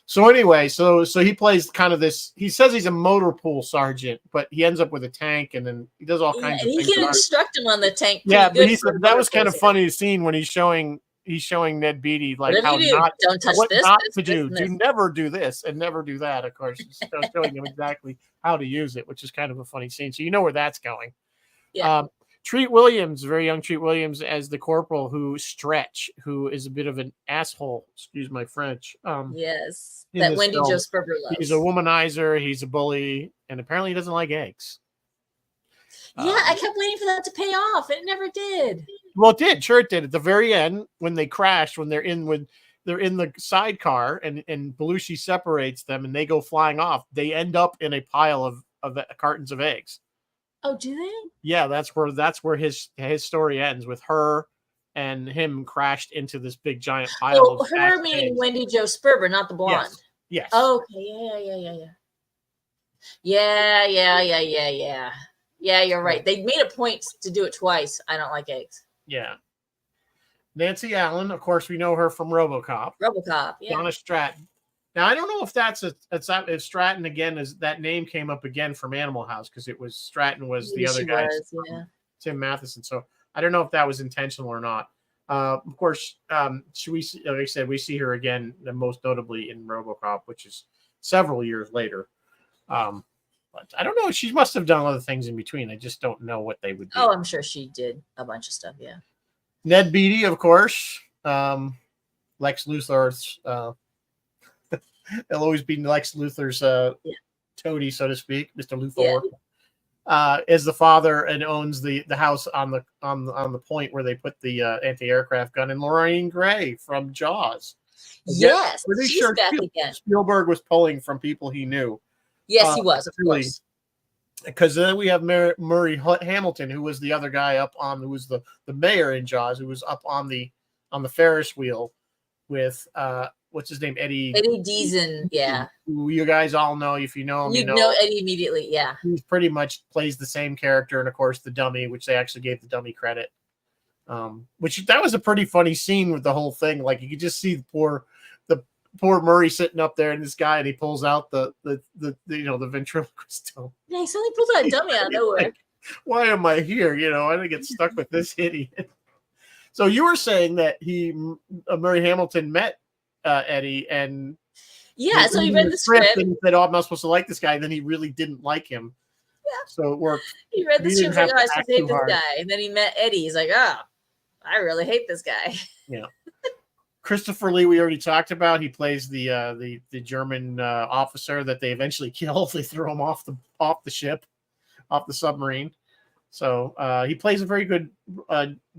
Speaker 1: So anyway, so he plays kind of this. He says he's a motor pool sergeant, but he ends up with a tank, and then he does all kinds of things.
Speaker 2: He can instruct him on the tank.
Speaker 1: Yeah, but he said that was kind of funny scene when he's showing Ned Beatty like how not to do. Do never do this and never do that. Of course, showing him exactly how to use it, which is kind of a funny scene. So you know where that's going.
Speaker 2: Yeah.
Speaker 1: Treat Williams, very young Treat Williams, as the corporal who is a bit of an asshole. Excuse my French.
Speaker 2: Yes, that Wendy Jo Sperber loves.
Speaker 1: He's a womanizer. He's a bully, and apparently he doesn't like eggs.
Speaker 2: Yeah, I kept waiting for that to pay off. It never did.
Speaker 1: Well, it did. Sure, it did. At the very end, when they crash, when they're in the sidecar, and Belushi separates them, and they go flying off, they end up in a pile of cartons of eggs.
Speaker 2: Oh, do they?
Speaker 1: Yeah, that's where his story ends, with her and him crashed into this big giant pile of
Speaker 2: her meaning eggs. Wendy Jo Sperber, not the blonde.
Speaker 1: Yes.
Speaker 2: Oh, okay. Yeah. Yeah, you're right. They made a point to do it twice. I don't like eggs.
Speaker 1: Yeah. Nancy Allen, of course, we know her from RoboCop.
Speaker 2: Yeah.
Speaker 1: Donna Stratton. Now I don't know if if Stratton again is that name came up again from Animal House because it was Stratton was
Speaker 2: Maybe
Speaker 1: the other
Speaker 2: she
Speaker 1: guy,
Speaker 2: was, yeah.
Speaker 1: Tim Matheson. So I don't know if that was intentional or not. Of course, should we? Like I said, we see her again, most notably in RoboCop, which is several years later. But I don't know. She must have done other things in between. I just don't know what they would be.
Speaker 2: Oh, I'm sure she did a bunch of stuff. Yeah.
Speaker 1: Ned Beatty, of course. Lex Luthor's. It'll always be Lex Luthor's toady, so to speak, Mr. Luthor. Is the father and owns the house on the point where they put the anti-aircraft gun. And Lorraine Gray from Jaws.
Speaker 2: Yes,
Speaker 1: Pretty
Speaker 2: she's
Speaker 1: sure
Speaker 2: back again.
Speaker 1: Spielberg was pulling from people he knew.
Speaker 2: Yes, he was, of course.
Speaker 1: Because then we have Murray Hamilton, who was the other guy who was the mayor in Jaws, who was up on the Ferris wheel with what's his name, Eddie
Speaker 2: Deason, yeah.
Speaker 1: Who you guys all know. If you know him,
Speaker 2: you know Eddie immediately, yeah.
Speaker 1: He pretty much plays the same character, and of course the dummy, which they actually gave the dummy credit. Which that was a pretty funny scene with the whole thing. Like you could just see the poor Murray sitting up there, and this guy, and he pulls out the ventriloquist.
Speaker 2: Yeah, he suddenly pulls out a dummy out of nowhere.
Speaker 1: Like, why am I here? I didn't get stuck with this idiot. So you were saying that Murray Hamilton met Eddie, and
Speaker 2: so he read the script
Speaker 1: and said, "Oh, I'm not supposed to like this guy." And then he really didn't like him. Yeah, so it worked.
Speaker 2: He read the script, like, "Oh, I should hate this guy," and then he met Eddie. He's like, "Oh, I really hate this guy."
Speaker 1: Yeah. Christopher Lee, we already talked about. He plays the German officer that they eventually kill. They throw him off the ship, off the submarine. So he plays a very good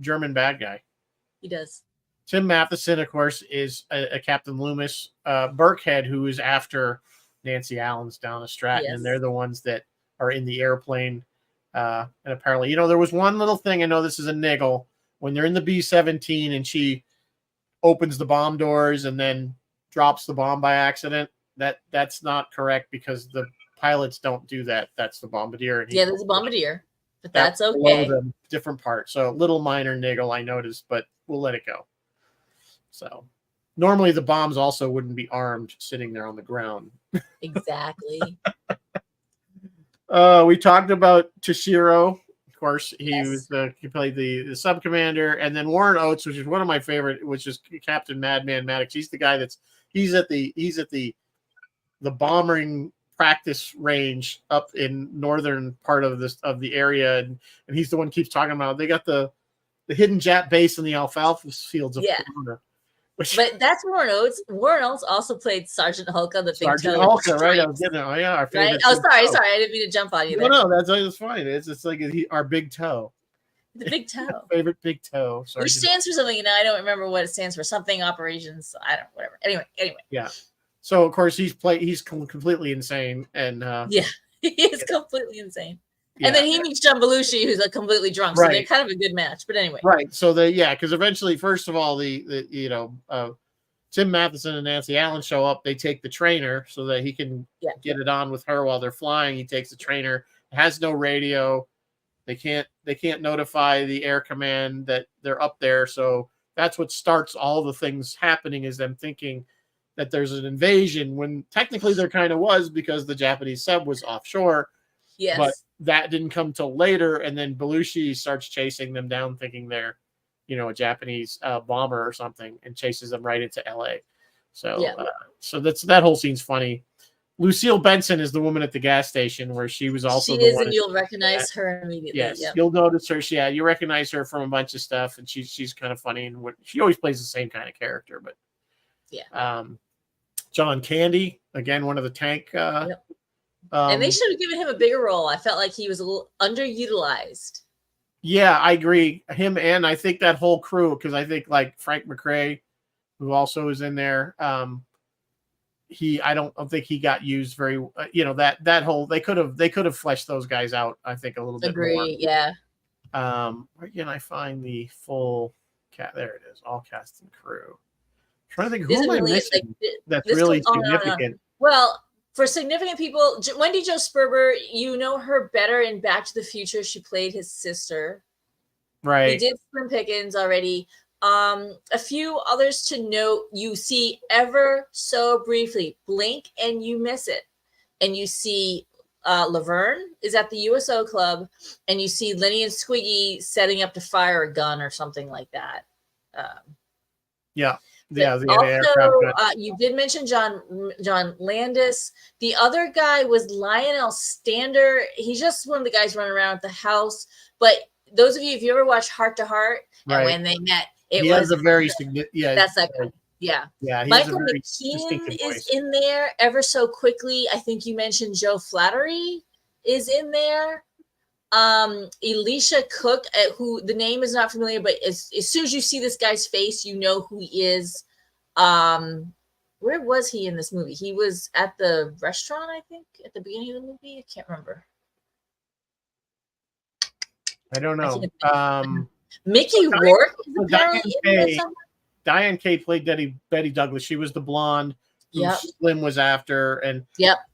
Speaker 1: German bad guy.
Speaker 2: He does.
Speaker 1: Tim Matheson, of course, is a Captain Loomis. Burkhead, who is after Nancy Allen's down at Stratton, and they're the ones that are in the airplane. And apparently, there was one little thing. I know this is a niggle. When they're in the B-17 and she opens the bomb doors and then drops the bomb by accident, that's not correct because the pilots don't do that. That's the bombardier. And
Speaker 2: there's a bombardier, but that's okay.
Speaker 1: Different part. So little minor niggle I noticed, but we'll let it go. So normally the bombs also wouldn't be armed sitting there on the ground.
Speaker 2: Exactly.
Speaker 1: We talked about Toshiro. Of course, he played the sub commander, and then Warren Oates, which is one of my favorite, which is Captain Madman Maddox. He's the guy he's at the bombing practice range up in northern part of the area, and he's the one who keeps talking about they got the hidden Jap base in the alfalfa fields of Florida.
Speaker 2: But that's Warren Oates. Warren Oates also played Sergeant Hulka, the big
Speaker 1: Sergeant Hulka, right? I was getting our favorite.
Speaker 2: Right? Oh, sorry, I didn't mean to jump on you.
Speaker 1: No, that's fine. It's like our big toe.
Speaker 2: The big toe.
Speaker 1: Favorite big toe.
Speaker 2: Which stands for something, I don't remember what it stands for. Something operations. I don't. Whatever. Anyway.
Speaker 1: Yeah. So of course he's completely insane, and
Speaker 2: he is completely insane. Yeah. And then he meets John Belushi, who's completely drunk. So they're kind of a good match. But anyway.
Speaker 1: Right. So because eventually, first of all, Tim Matheson and Nancy Allen show up. They take the trainer so that he can get it on with her while they're flying. He takes the trainer. It has no radio. They can't notify the air command that they're up there. So that's what starts all the things happening, is them thinking that there's an invasion when technically there kind of was, because the Japanese sub was offshore.
Speaker 2: Yes.
Speaker 1: But that didn't come till later, and then Belushi starts chasing them down, thinking they're, a Japanese bomber or something, and chases them right into LA. So, so that whole scene's funny. Lucille Benson is the woman at the gas station where she was also.
Speaker 2: She is, and you'll recognize her immediately.
Speaker 1: Yes, you'll notice her. You recognize her from a bunch of stuff, and she's kind of funny, and she always plays the same kind of character. But John Candy, again, one of the tank.
Speaker 2: And they should have given him a bigger role. I felt like he was a little underutilized.
Speaker 1: Yeah, I agree. Him, and I think that whole crew, because I think like Frank McRae, who also is in there, I don't think he got used very. That whole they could have fleshed those guys out. I think a little bit more.
Speaker 2: Yeah.
Speaker 1: Where can I find the full cat? There it is. All cast and crew. I'm trying to think who am I missing that's really significant.
Speaker 2: Well, for significant people, Wendy Jo Sperber, you know her better in Back to the Future. She played his sister.
Speaker 1: Right.
Speaker 2: He did Slim Pickens already. A few others to note, you see ever so briefly, blink and you miss it. And you see Laverne is at the USO club, and you see Lenny and Squiggy setting up to fire a gun or something like that.
Speaker 1: Yeah.
Speaker 2: Also,
Speaker 1: aircraft gun.
Speaker 2: You did mention John Landis. The other guy was Lionel Stander. He's just one of the guys running around at the house. But those of you, if you ever watched Heart to Heart, and when they met,
Speaker 1: he has a very significant.
Speaker 2: That's that guy. Yeah.
Speaker 1: Yeah.
Speaker 2: Michael McKean is in there ever so quickly. I think you mentioned Joe Flattery is in there. Elisha Cook, who the name is not familiar, but as soon as you see this guy's face, you know who he is. Where was he in this movie? He was at the restaurant, I think, at the beginning of the movie. I can't remember.
Speaker 1: I don't know.
Speaker 2: Mickey Rourke is apparently in there somewhere.
Speaker 1: Diane Kay played Betty Douglas. She was the blonde who Slim was after. And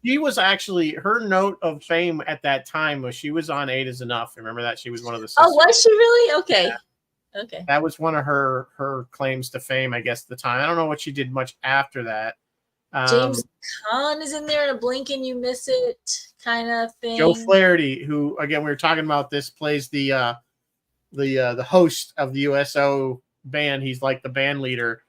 Speaker 1: she was actually, her note of fame at that time was she was on 8 is Enough. Remember that? She was one of the sisters.
Speaker 2: Oh, was she really? Okay. Yeah. Okay.
Speaker 1: That was one of her claims to fame, I guess, at the time. I don't know what she did much after that.
Speaker 2: James Caan is in there in a blink and you miss it kind of thing.
Speaker 1: Joe Flaherty, who, again, we were talking about this, plays the host of the USO band. He's like the band leader.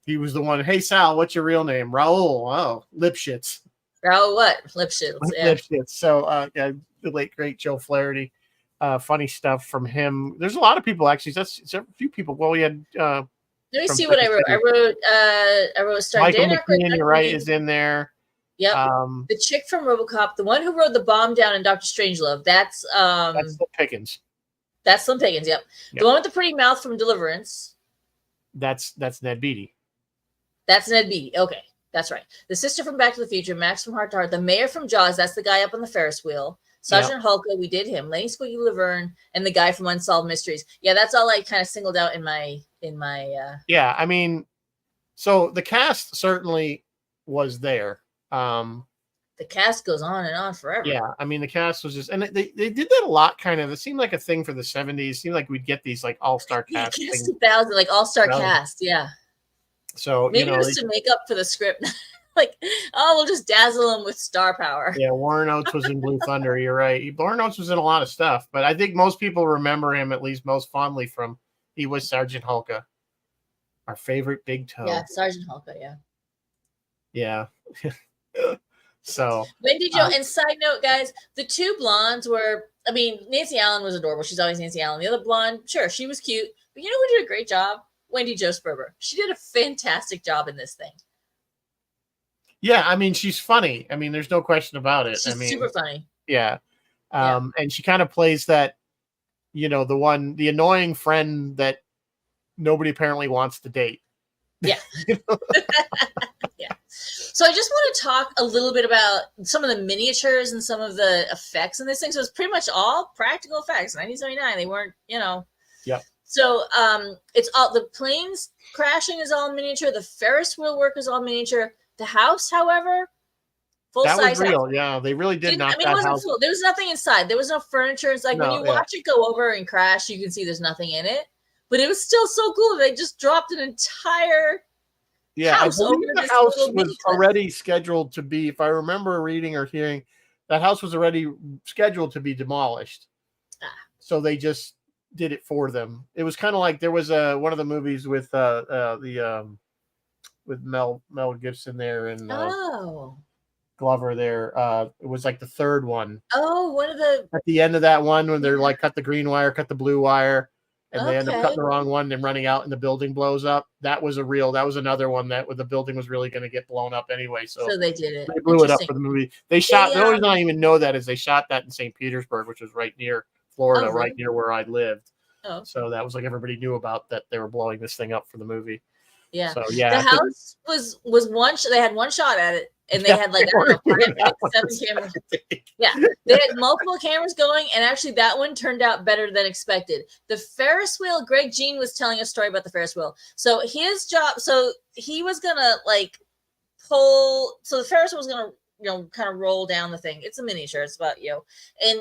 Speaker 1: He was the one. Hey Sal, what's your real name? Raul. Oh, Lipschitz.
Speaker 2: Raul what? Lipschitz. Yeah.
Speaker 1: Lipschitz. So the late great Joe Flaherty. Funny stuff from him. There's a lot of people actually. That's a few people. Well, we had.
Speaker 2: Let me see what I wrote. I wrote starring
Speaker 1: Michael McKean, you're right, is in there.
Speaker 2: Yep. The chick from RoboCop, the one who rode the bomb down in Dr. Strangelove. That's
Speaker 1: Slim Pickens.
Speaker 2: That's Slim Pickens. Yep. The one with the pretty mouth from Deliverance.
Speaker 1: That's Ned Beatty.
Speaker 2: That's Ned Beatty. Okay, that's right. The sister from Back to the Future, Max from Heart to Heart, the mayor from Jaws. That's the guy up on the Ferris wheel. Sergeant Hulka, we did him. Lenny Squiggy Laverne, and the guy from Unsolved Mysteries. Yeah, that's all I kind of singled out in my. Yeah,
Speaker 1: I mean, so the cast certainly was there.
Speaker 2: The cast goes on and on forever.
Speaker 1: Yeah, I mean, the cast was just, and they did that a lot. Kind of, it seemed like a thing for the 70s. It seemed like we'd get these like all-star cast.
Speaker 2: Yeah, 2000, like all-star cast. Yeah.
Speaker 1: So
Speaker 2: maybe it was to make up for the script. Like, oh, we'll just dazzle them with star power.
Speaker 1: Yeah, Warren Oates was in Blue Thunder. You're right. Warren Oates was in a lot of stuff, but I think most people remember him at least most fondly from he was Sergeant Hulka, our favorite big toe.
Speaker 2: Yeah, Sergeant Hulka. Yeah.
Speaker 1: Yeah. So
Speaker 2: Wendy Jo. And side note, guys, the two blondes were. I mean, Nancy Allen was adorable. She's always Nancy Allen. The other blonde, sure, she was cute, but you know who did a great job? Wendy Jo Sperber. She did a fantastic job in this thing.
Speaker 1: Yeah, I mean, she's funny. I mean, there's no question about it.
Speaker 2: She's super funny.
Speaker 1: Yeah. And she kind of plays that, the annoying friend that nobody apparently wants to date.
Speaker 2: Yeah. Yeah. So I just want to talk a little bit about some of the miniatures and some of the effects in this thing. So it's pretty much all practical effects. 1979. They weren't,
Speaker 1: Yep.
Speaker 2: So it's all the planes crashing is all miniature. The Ferris wheel work is all miniature. The house, however, full size.
Speaker 1: That was real. House. Yeah, they really did knock that house.
Speaker 2: Full. There was nothing inside. There was no furniture. It's like when you watch it go over and crash, you can see there's nothing in it. But it was still so cool. They just dropped an entire house over
Speaker 1: the house was already scheduled to be, if I remember reading or hearing, that house was already scheduled to be demolished. So they just did it for them. It was kind of like there was one of the movies with with Mel Gibson there and Glover there. It was like the third one.
Speaker 2: Oh, one of the
Speaker 1: at the end of that one when they're like cut the green wire, cut the blue wire, and they end up cutting the wrong one and running out and the building blows up. That was another one that the building was really going to get blown up anyway. So
Speaker 2: they did it.
Speaker 1: They blew it up for the movie. They shot. The only reason I even know that is they shot that in St. Petersburg, which was right near Florida, right near where I lived.
Speaker 2: Oh.
Speaker 1: So that was like everybody knew about that they were blowing this thing up for the movie.
Speaker 2: Yeah.
Speaker 1: So yeah,
Speaker 2: the house was one. They had one shot at it, and they had like I don't know, 7 cameras. Yeah, they had multiple cameras going, and actually that one turned out better than expected. The Ferris wheel. Greg Jean was telling a story about the Ferris wheel. So his job. So he was gonna like pull. So the Ferris wheel was gonna kind of roll down the thing. It's a miniature. It's about and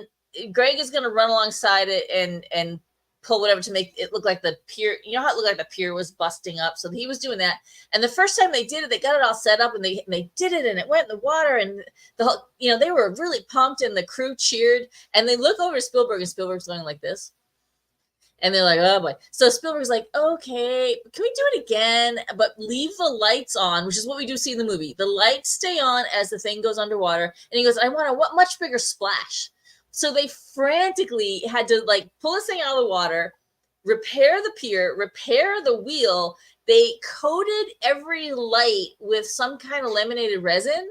Speaker 2: Greg is gonna run alongside it and pull whatever to make it look like the pier. You know how it looked like the pier was busting up. So he was doing that. And the first time they did it, they got it all set up and they did it and it went in the water and the whole, they were really pumped and the crew cheered. And they look over to Spielberg and Spielberg's going like this. And they're like, oh boy. So Spielberg's like, okay, can we do it again? But leave the lights on, which is what we do see in the movie. The lights stay on as the thing goes underwater. And he goes, I want a much bigger splash. So they frantically had to like pull this thing out of the water, repair the pier, repair the wheel. They coated every light with some kind of laminated resin.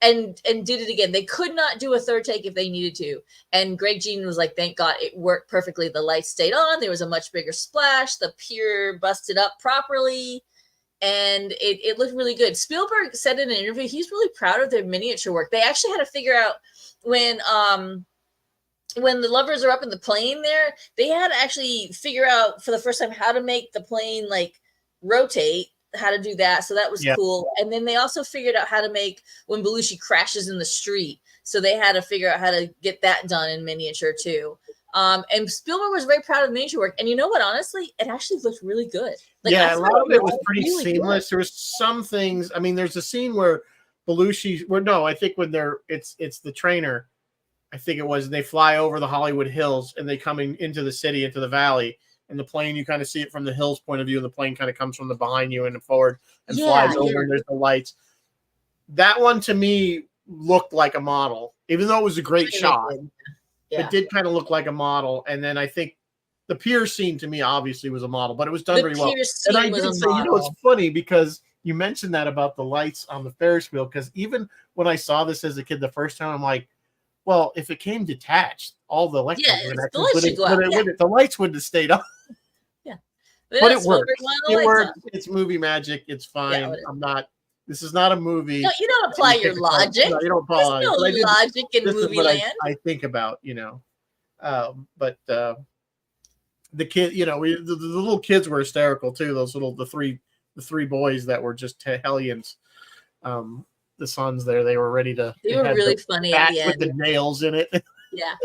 Speaker 2: And did it again. They could not do a third take if they needed to. And Greg Jean was like, thank God it worked perfectly. The lights stayed on. There was a much bigger splash. The pier busted up properly. And it looked really good. Spielberg said in an interview, he's really proud of their miniature work. They actually had to figure out when the lovers are up in the plane there, they had to actually figure out for the first time how to make the plane like rotate. How to do that. So that was cool. And then they also figured out how to make when Belushi crashes in the street. So they had to figure out how to get that done in miniature too. And Spielberg was very proud of miniature work. And you know what? Honestly, it actually looked really good. Like,
Speaker 1: a lot of it was pretty really seamless. Good. There was some things. I mean, there's a scene where Belushi. I think when it's the trainer. I think it was. They fly over the Hollywood Hills and they come into the city, into the valley. And the plane, you kind of see it from the hill's point of view, and the plane kind of comes from the behind you and forward and flies over, and there's the lights. That one to me looked like a model, even though it was a great shot. It did kind of look like a model. And then I think the pier scene to me obviously was a model, but it was done very well. And I did say, it's funny because you mentioned that about the lights on the Ferris wheel, because even when I saw this as a kid the first time, I'm like, well, if it came detached, all the electrical the lights wouldn't have stayed on.
Speaker 2: Yeah.
Speaker 1: But it worked. It worked. It's movie magic. It's fine.
Speaker 2: Yeah,
Speaker 1: this is not a movie.
Speaker 2: No, you don't apply your logic.
Speaker 1: No, you don't apply
Speaker 2: logic in movie land.
Speaker 1: I think about, but the kid, the little kids were hysterical too. The three boys that were just hellions. The sons there, they were ready to.
Speaker 2: They were really funny at the end
Speaker 1: with the nails in it.
Speaker 2: Yeah,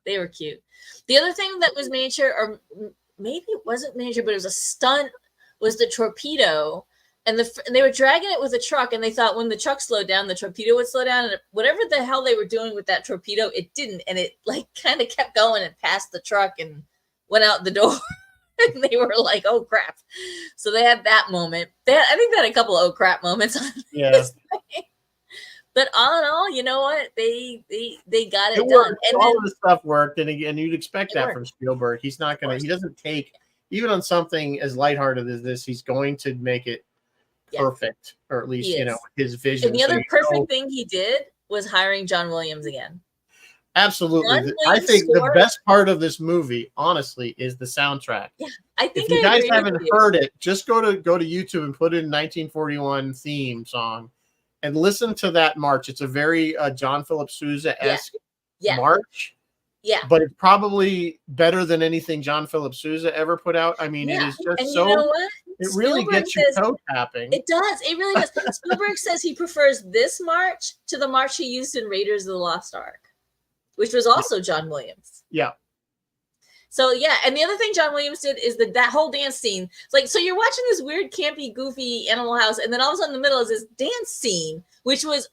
Speaker 2: they were cute. The other thing that was miniature, or maybe it wasn't miniature, but it was a stunt, was the torpedo, and they were dragging it with a truck, and they thought when the truck slowed down, the torpedo would slow down, and whatever the hell they were doing with that torpedo, it didn't, and it like kind of kept going and passed the truck and went out the door. And they were like, "Oh crap!" So they had that moment. I think they had a couple of "oh crap" moments on this thing. But all in all, you know what? They got it done.
Speaker 1: Worked. And all of the stuff worked, and again, you'd expect that from Spielberg. He's not gonna. He doesn't take even on something as lighthearted as this. He's going to make it perfect, or at least his vision.
Speaker 2: And the other perfect thing he did was hiring John Williams again.
Speaker 1: Absolutely. I think the best part of this movie, honestly, is the soundtrack.
Speaker 2: Yeah, I think
Speaker 1: if you guys haven't heard it, just go to YouTube and put in 1941 theme song and listen to that march. It's a very John Philip Sousa-esque march.
Speaker 2: Yeah.
Speaker 1: But it's probably better than anything John Philip Sousa ever put out. I mean, it is just
Speaker 2: and
Speaker 1: so.
Speaker 2: You know what?
Speaker 1: It really gets you toe tapping.
Speaker 2: It does. It really does. Spielberg says he prefers this march to the march he used in Raiders of the Lost Ark, which was also John Williams.
Speaker 1: Yeah.
Speaker 2: So, and the other thing John Williams did is that whole dance scene. It's like, so you're watching this weird, campy, goofy Animal House, and then all of a sudden in the middle is this dance scene, which was,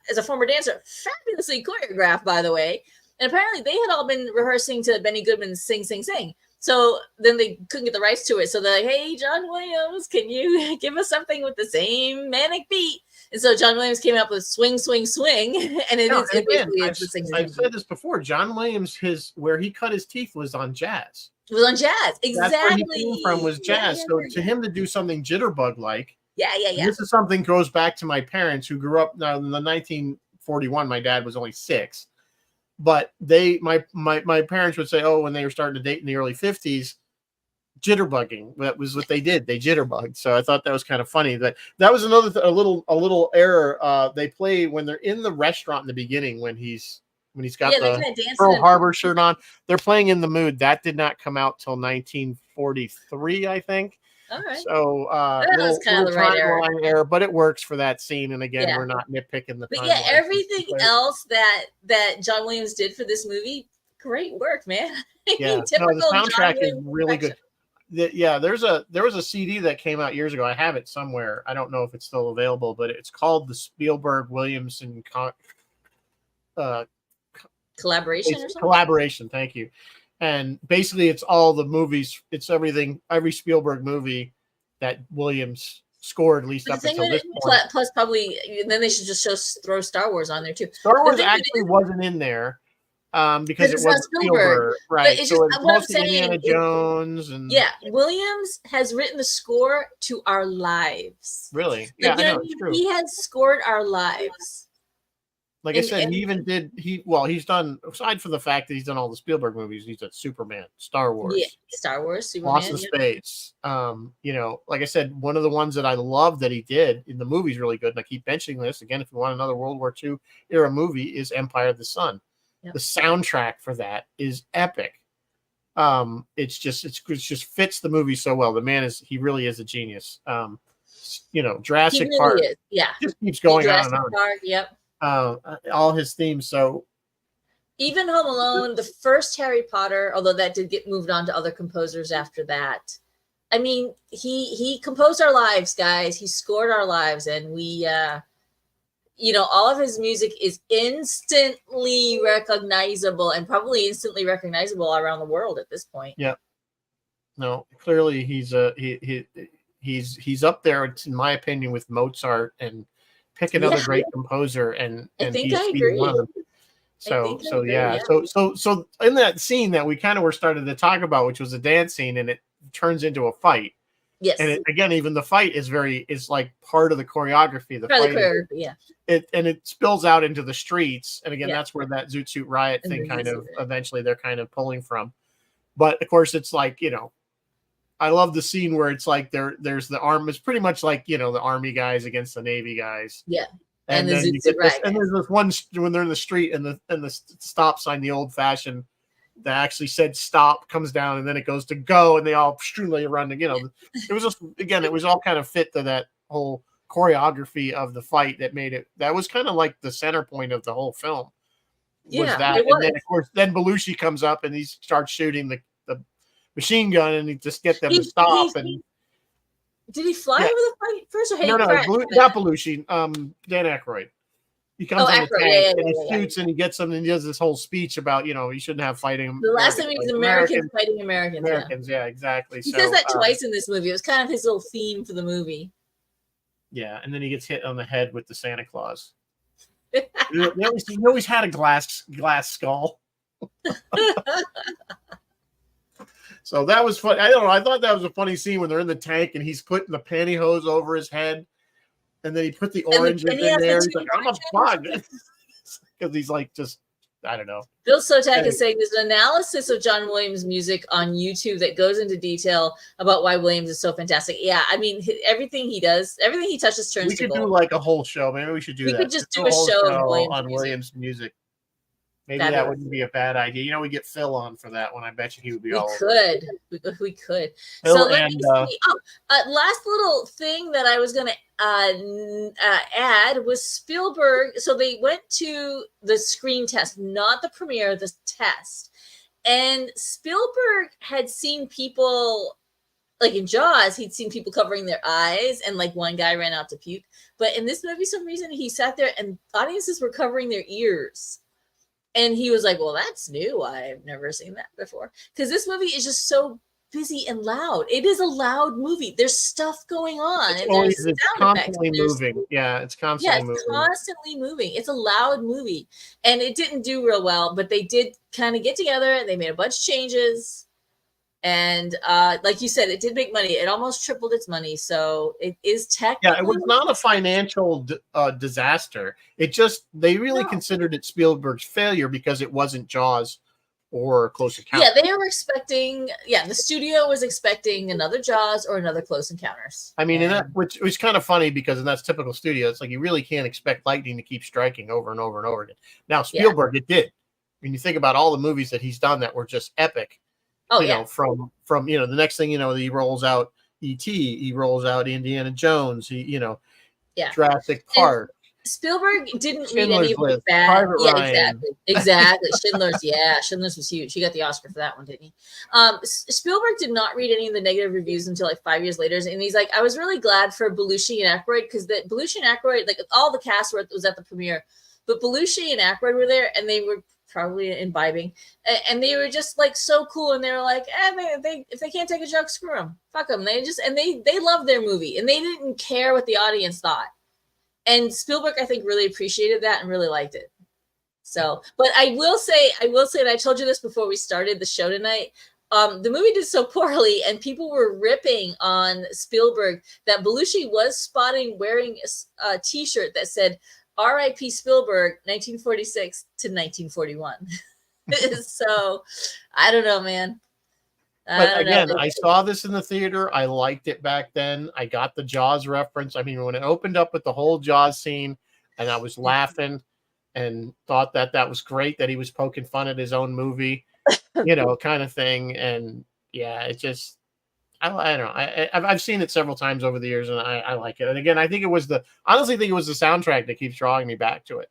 Speaker 2: as a former dancer, fabulously choreographed, by the way. And apparently they had all been rehearsing to Benny Goodman's Sing, Sing, Sing. So then they couldn't get the rights to it. So they're like, hey, John Williams, can you give us something with the same manic beat? And so John Williams came up with Swing, Swing, Swing. And
Speaker 1: I've said this before. John Williams, where he cut his teeth was on jazz.
Speaker 2: It was on jazz. Exactly.
Speaker 1: That's where he came from was jazz. So to him to do something jitterbug-like.
Speaker 2: Yeah.
Speaker 1: This is something goes back to my parents who grew up now in the 1941. My dad was only 6. But my parents would say, when they were starting to date in the early 50s, jitterbugging. That was what they did. They jitterbugged. So I thought that was kind of funny. That was another a little error. They play when they're in the restaurant in the beginning when he's got the Pearl Harbor shirt on. They're playing In the Mood. That did not come out till 1943, I think.
Speaker 2: All right.
Speaker 1: So
Speaker 2: that was kind of the right
Speaker 1: error, but it works for that scene. And again, we're not nitpicking the.
Speaker 2: But everything else that John Williams did for this movie, great work, man.
Speaker 1: Yeah, no,
Speaker 2: typical
Speaker 1: the soundtrack
Speaker 2: John
Speaker 1: is
Speaker 2: Williams
Speaker 1: really good.
Speaker 2: perfection.
Speaker 1: Yeah, there was a CD that came out years ago. I have it somewhere. I don't know if it's still available, but it's called the Spielberg Williamson uh,
Speaker 2: Collaboration or something.
Speaker 1: collaboration. Thank you. And basically, it's all the movies. It's everything, every Spielberg movie that Williams scored, at least
Speaker 2: But
Speaker 1: up
Speaker 2: the thing
Speaker 1: until
Speaker 2: with
Speaker 1: this
Speaker 2: it,
Speaker 1: point.
Speaker 2: plus probably then they should just throw Star Wars on there too.
Speaker 1: Star
Speaker 2: The
Speaker 1: Wars
Speaker 2: thing with
Speaker 1: actually
Speaker 2: it
Speaker 1: wasn't in there because it
Speaker 2: it's not
Speaker 1: wasn't
Speaker 2: Spielberg.
Speaker 1: Spielberg,
Speaker 2: But
Speaker 1: right?
Speaker 2: it's
Speaker 1: So
Speaker 2: just
Speaker 1: it's
Speaker 2: what I'm
Speaker 1: mostly
Speaker 2: saying
Speaker 1: Indiana
Speaker 2: is,
Speaker 1: Jones and
Speaker 2: yeah, Williams has written the score to our lives.
Speaker 1: really,
Speaker 2: Like,
Speaker 1: yeah,
Speaker 2: you
Speaker 1: I
Speaker 2: know
Speaker 1: know
Speaker 2: what I
Speaker 1: it's
Speaker 2: mean?
Speaker 1: true.
Speaker 2: He has scored our lives.
Speaker 1: Like I
Speaker 2: And
Speaker 1: said, he even did he's done, aside from the fact that he's done all the Spielberg movies, he's done Superman, Star
Speaker 2: yeah,
Speaker 1: Wars,
Speaker 2: Star Wars,
Speaker 1: Lost
Speaker 2: Superman.
Speaker 1: in
Speaker 2: Yeah.
Speaker 1: Space. You know, like I said, one of the ones that I love that he did in the movie's really good, and I keep mentioning this again, if you want another World War II era movie, is Empire of the Sun.
Speaker 2: Yep.
Speaker 1: The soundtrack for that is epic. It's just fits the movie so well. The man he really is a genius. You know,
Speaker 2: He
Speaker 1: Jurassic
Speaker 2: really
Speaker 1: Park
Speaker 2: is. Yeah.
Speaker 1: just keeps going on
Speaker 2: Jurassic
Speaker 1: and on.
Speaker 2: Park, yep.
Speaker 1: All his themes. So
Speaker 2: Even Home Alone, the first Harry Potter, although that did get moved on to other composers after that. I mean, he composed our lives, guys. He scored our lives, and we you know, all of his music is instantly recognizable and probably instantly recognizable around the world at this point.
Speaker 1: yeah, no, clearly he's he's up there, in my opinion, with Mozart, and pick another
Speaker 2: Yeah,
Speaker 1: great composer, and
Speaker 2: I think
Speaker 1: he's
Speaker 2: I
Speaker 1: he's
Speaker 2: agree.
Speaker 1: one of them.
Speaker 2: I agree,
Speaker 1: Yeah. So in that scene that we kind of were starting to talk about, which was a dance scene, and it turns into a fight.
Speaker 2: Yes.
Speaker 1: And again, even the fight is like part of the choreography. The
Speaker 2: Probably
Speaker 1: fight,
Speaker 2: choreography, yeah.
Speaker 1: It spills out into the streets, and again,
Speaker 2: Yeah.
Speaker 1: that's where that Zoot Suit Riot
Speaker 2: And
Speaker 1: thing
Speaker 2: the
Speaker 1: kind of
Speaker 2: music.
Speaker 1: eventually they're kind of pulling from. But of course, it's like, you know, I love the scene where it's like there's the arm. It's pretty much like, you know, the Army guys against the Navy guys.
Speaker 2: Yeah.
Speaker 1: And
Speaker 2: the
Speaker 1: then
Speaker 2: Zoot
Speaker 1: you
Speaker 2: Suit
Speaker 1: get this,
Speaker 2: Riot
Speaker 1: and
Speaker 2: guys.
Speaker 1: there's this one when they're in the street, and the stop sign, the old fashioned that actually said stop, comes down, and then it goes to go, and they all streamline around. You know, it was just, again, it was all kind of fit to that whole choreography of the fight that made it. That was kind of like the center point of the whole film.
Speaker 2: Yeah,
Speaker 1: That,
Speaker 2: it
Speaker 1: and then
Speaker 2: was.
Speaker 1: of course, then Belushi comes up and he starts shooting the machine gun, and he just get them to stop. And
Speaker 2: did he fly
Speaker 1: Yeah.
Speaker 2: over the fight first, or had he
Speaker 1: no,
Speaker 2: crashed?
Speaker 1: not Belushi. Dan Aykroyd. He comes on the
Speaker 2: Aykroyd,
Speaker 1: tank, and he
Speaker 2: yeah.
Speaker 1: shoots, and he gets them, and he does this whole speech about, you know, you shouldn't have fighting.
Speaker 2: The last time he was Americans fighting Americans.
Speaker 1: Americans, yeah, exactly.
Speaker 2: He says that twice in this movie. It was kind of his little theme for the movie.
Speaker 1: Yeah, and then he gets hit on the head with the Santa Claus. He always had a glass skull. So that was fun. I don't know. I thought that was a funny scene when they're in the tank and he's putting the pantyhose over his head, and then he put the oranges in there. He's like, I'm a bug. Because he's like, just, I don't know.
Speaker 2: Bill Sotak is saying there's an analysis of John Williams' music on YouTube that goes into detail about why Williams is so fantastic. Yeah, I mean, everything he does, everything he touches turns to gold. We
Speaker 1: could do like a whole show. Maybe we should do that.
Speaker 2: We could just do a show of
Speaker 1: Williams music. Maybe that wouldn't be a bad idea. You know, we get Phil on for that one. I bet you he would be all over it.
Speaker 2: We could.
Speaker 1: Phil,
Speaker 2: so let me see. Last little thing that I was going to add was Spielberg. So they went to the screen test, not the premiere, the test. And Spielberg had seen people, like in Jaws, he'd seen people covering their eyes, and like one guy ran out to puke. But in this movie, some reason he sat there and audiences were covering their ears. And he was like, well, that's new. I've never seen that before. Because this movie is just so busy and loud. It is a loud movie. There's stuff going on.
Speaker 1: It's constantly moving. Yeah, it's constantly moving.
Speaker 2: Yeah, it's constantly moving. It's a loud movie. And it didn't do real well, but they did kind of get together and they made a bunch of changes. And like you said, it did make money. It almost tripled its money. So it is technically.
Speaker 1: Yeah, it was not a financial disaster. It just, they really considered it Spielberg's failure because it wasn't Jaws or Close Encounters.
Speaker 2: Yeah, they were expecting, the studio was expecting another Jaws or another Close Encounters.
Speaker 1: I mean, which was kind of funny because that's typical studio. It's like you really can't expect lightning to keep striking over and over and over again. Now, Spielberg, it did. When you think about all the movies that he's done that were just epic. You know, from you know, the next thing you know, he rolls out E.T., he rolls out Indiana Jones, Jurassic Park.
Speaker 2: Spielberg didn't read
Speaker 1: Schindler's
Speaker 2: any of the
Speaker 1: List,
Speaker 2: bad.
Speaker 1: Private
Speaker 2: Yeah,
Speaker 1: Ryan.
Speaker 2: exactly. Schindler's was huge. He got the Oscar for that one, didn't he? Spielberg did not read any of the negative reviews until like 5 years later, and he's like, I was really glad for Belushi and Aykroyd because Belushi and Aykroyd, like all the cast was at the premiere, but Belushi and Aykroyd were there, and they were probably imbibing, and they were just like so cool, and they were like, they if they can't take a joke, screw them, fuck them. They loved their movie, and they didn't care what the audience thought. And Spielberg, I think, really appreciated that and really liked it. So, but I will say, and I told you this before we started the show tonight. The movie did so poorly, and people were ripping on Spielberg that Belushi was spotting wearing a T-shirt that said "R.I.P. Spielberg, 1946 to 1941." So, I don't know, man.
Speaker 1: But again, I saw this in the theater. I liked it back then. I got the Jaws reference. I mean, when it opened up with the whole Jaws scene, and I was laughing and thought that was great that he was poking fun at his own movie, kind of thing. And yeah, it just, I don't know. I've seen it several times over the years, and I like it. And again, I honestly think it was the soundtrack that keeps drawing me back to it.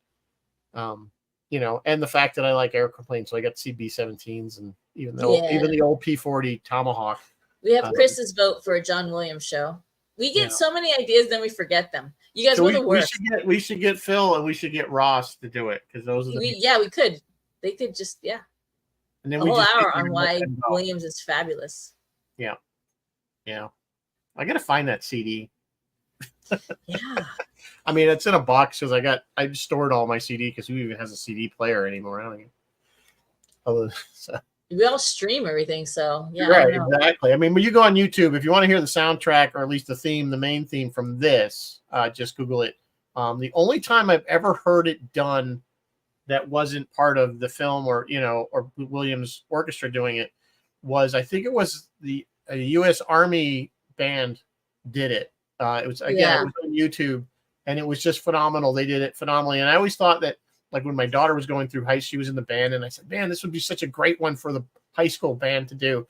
Speaker 1: And the fact that I like airplanes, so I got to see B-17s, and even the old P-40 Tomahawk.
Speaker 2: We have Chris's vote for a John Williams show. We get so many ideas, then we forget them. You guys were the worst.
Speaker 1: We should get Phil and we should get Ross to do it, because those are
Speaker 2: we could. They could just
Speaker 1: and then
Speaker 2: a whole hour on why Williams is fabulous.
Speaker 1: Yeah. I gotta find that CD.
Speaker 2: Yeah.
Speaker 1: I mean, it's in a box because I stored all my CD, because who even has a CD player anymore? I don't even. So.
Speaker 2: We all stream everything, so yeah.
Speaker 1: Right, exactly. I mean, when you go on YouTube, if you want to hear the soundtrack, or at least the main theme from this, just Google it. The only time I've ever heard it done that wasn't part of the film, or Williams Orchestra doing it, was, I think it was a U.S. Army band did it. It was on YouTube, and it was just phenomenal. They did it phenomenally, and I always thought that, like, when my daughter was going through she was in the band, and I said, man, this would be such a great one for the high school band to do.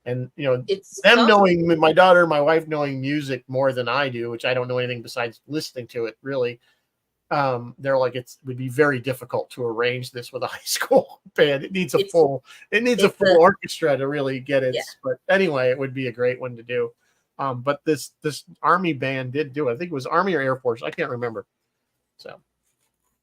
Speaker 1: And
Speaker 2: it's
Speaker 1: them knowing, my daughter and my wife knowing music more than I do, which I don't know anything besides listening to it really. They're like, it would be very difficult to arrange this with a high school band. It needs a full orchestra to really get it. Yeah. But anyway, it would be a great one to do. But this Army band did do it. I think it was Army or Air Force. I can't remember. So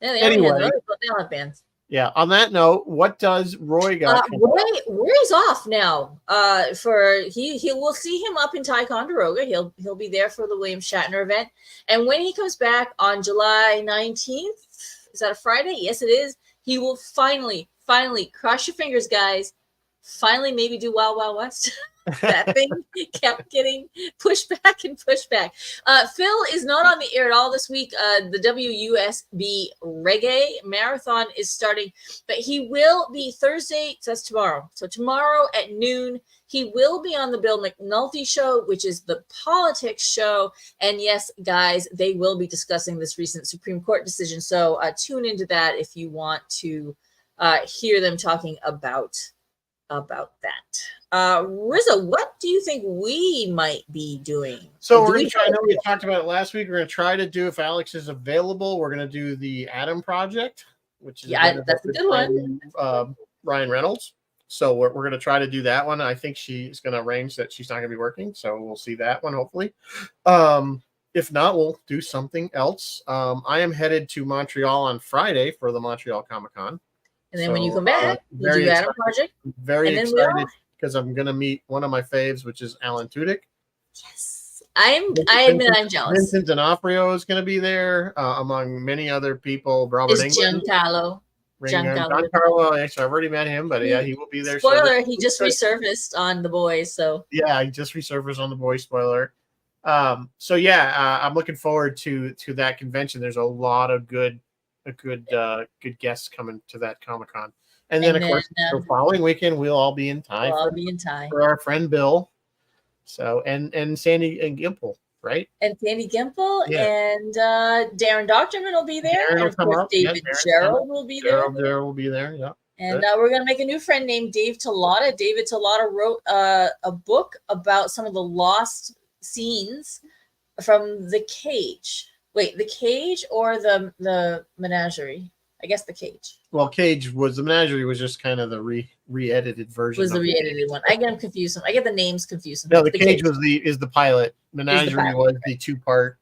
Speaker 2: yeah, they all have bands.
Speaker 1: Yeah. On that note, what does Roy got?
Speaker 2: Roy's off now. We'll see him up in Ticonderoga. He'll be there for the William Shatner event. And when he comes back on July 19th, is that a Friday? Yes, it is. He will finally, cross your fingers, guys. Finally, maybe do Wild Wild West. That thing kept getting pushed back and pushed back. Phil is not on the air at all this week. The WUSB Reggae Marathon is starting, but he will be Thursday. So that's tomorrow. So tomorrow at noon, he will be on the Bill McNulty Show, which is the politics show. And yes, guys, they will be discussing this recent Supreme Court decision. So tune into that if you want to hear them talking about that. Rizzo, what do you think we might be doing?
Speaker 1: So we're going to try, I know we talked about it last week. We're going to try to do, if Alex is available, we're going to do the Adam Project, which is
Speaker 2: that's a good one.
Speaker 1: Ryan Reynolds. So we're going to try to do that one. I think she's going to arrange that she's not going to be working. So we'll see that one, hopefully. If not, we'll do something else. I am headed to Montreal on Friday for the Montreal Comic-Con.
Speaker 2: And then when you come back, we'll do Adam Project.
Speaker 1: Very excited because I'm going to meet one of my faves, which is Alan Tudyk.
Speaker 2: Yes. I admit I'm jealous.
Speaker 1: Vincent D'Onofrio is going to be there, among many other people. Robert Englund. Giancarlo. Actually, I've already met him, but yeah, he will be there.
Speaker 2: Spoiler, he just resurfaced on The Boys. So
Speaker 1: yeah, he just resurfaced on The Boys. Spoiler. So yeah, I'm looking forward to that convention. There's a lot of good guests coming to that Comic-Con. And then, of course, the following weekend, we'll all be in Thai. For our friend Bill. So, and Sandy and Gimple, right?
Speaker 2: And Sandy Gimple and Darren Doctorman will be there.
Speaker 1: Darren
Speaker 2: and of course, David Gerald will be there.
Speaker 1: Gerald will be there, yeah.
Speaker 2: And we're going to make a new friend named Dave Tallata. David Tallata wrote a book about some of the lost scenes from The Cage, Wait, the cage or the menagerie? I guess the cage
Speaker 1: Well, Cage was the menagerie was just kind of the re-edited version
Speaker 2: was the
Speaker 1: of
Speaker 2: re-edited one. I get them confused. I get the names confused.
Speaker 1: No, the
Speaker 2: The
Speaker 1: Cage was the pilot.
Speaker 2: is the
Speaker 1: Menagerie
Speaker 2: pilot.
Speaker 1: was the 2-part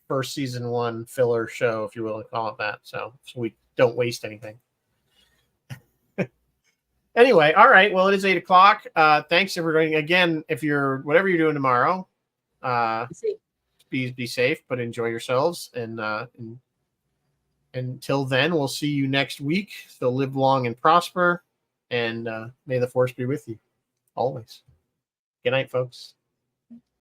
Speaker 1: first season 1 filler show, if you will call it that. So we don't waste anything. Anyway, all right. Well, it is 8:00. Thanks everybody. Again, if you're whatever you're doing tomorrow, be safe, but enjoy yourselves. And until then, we'll see you next week. So live long and prosper, and may the force be with you always. Good night, folks.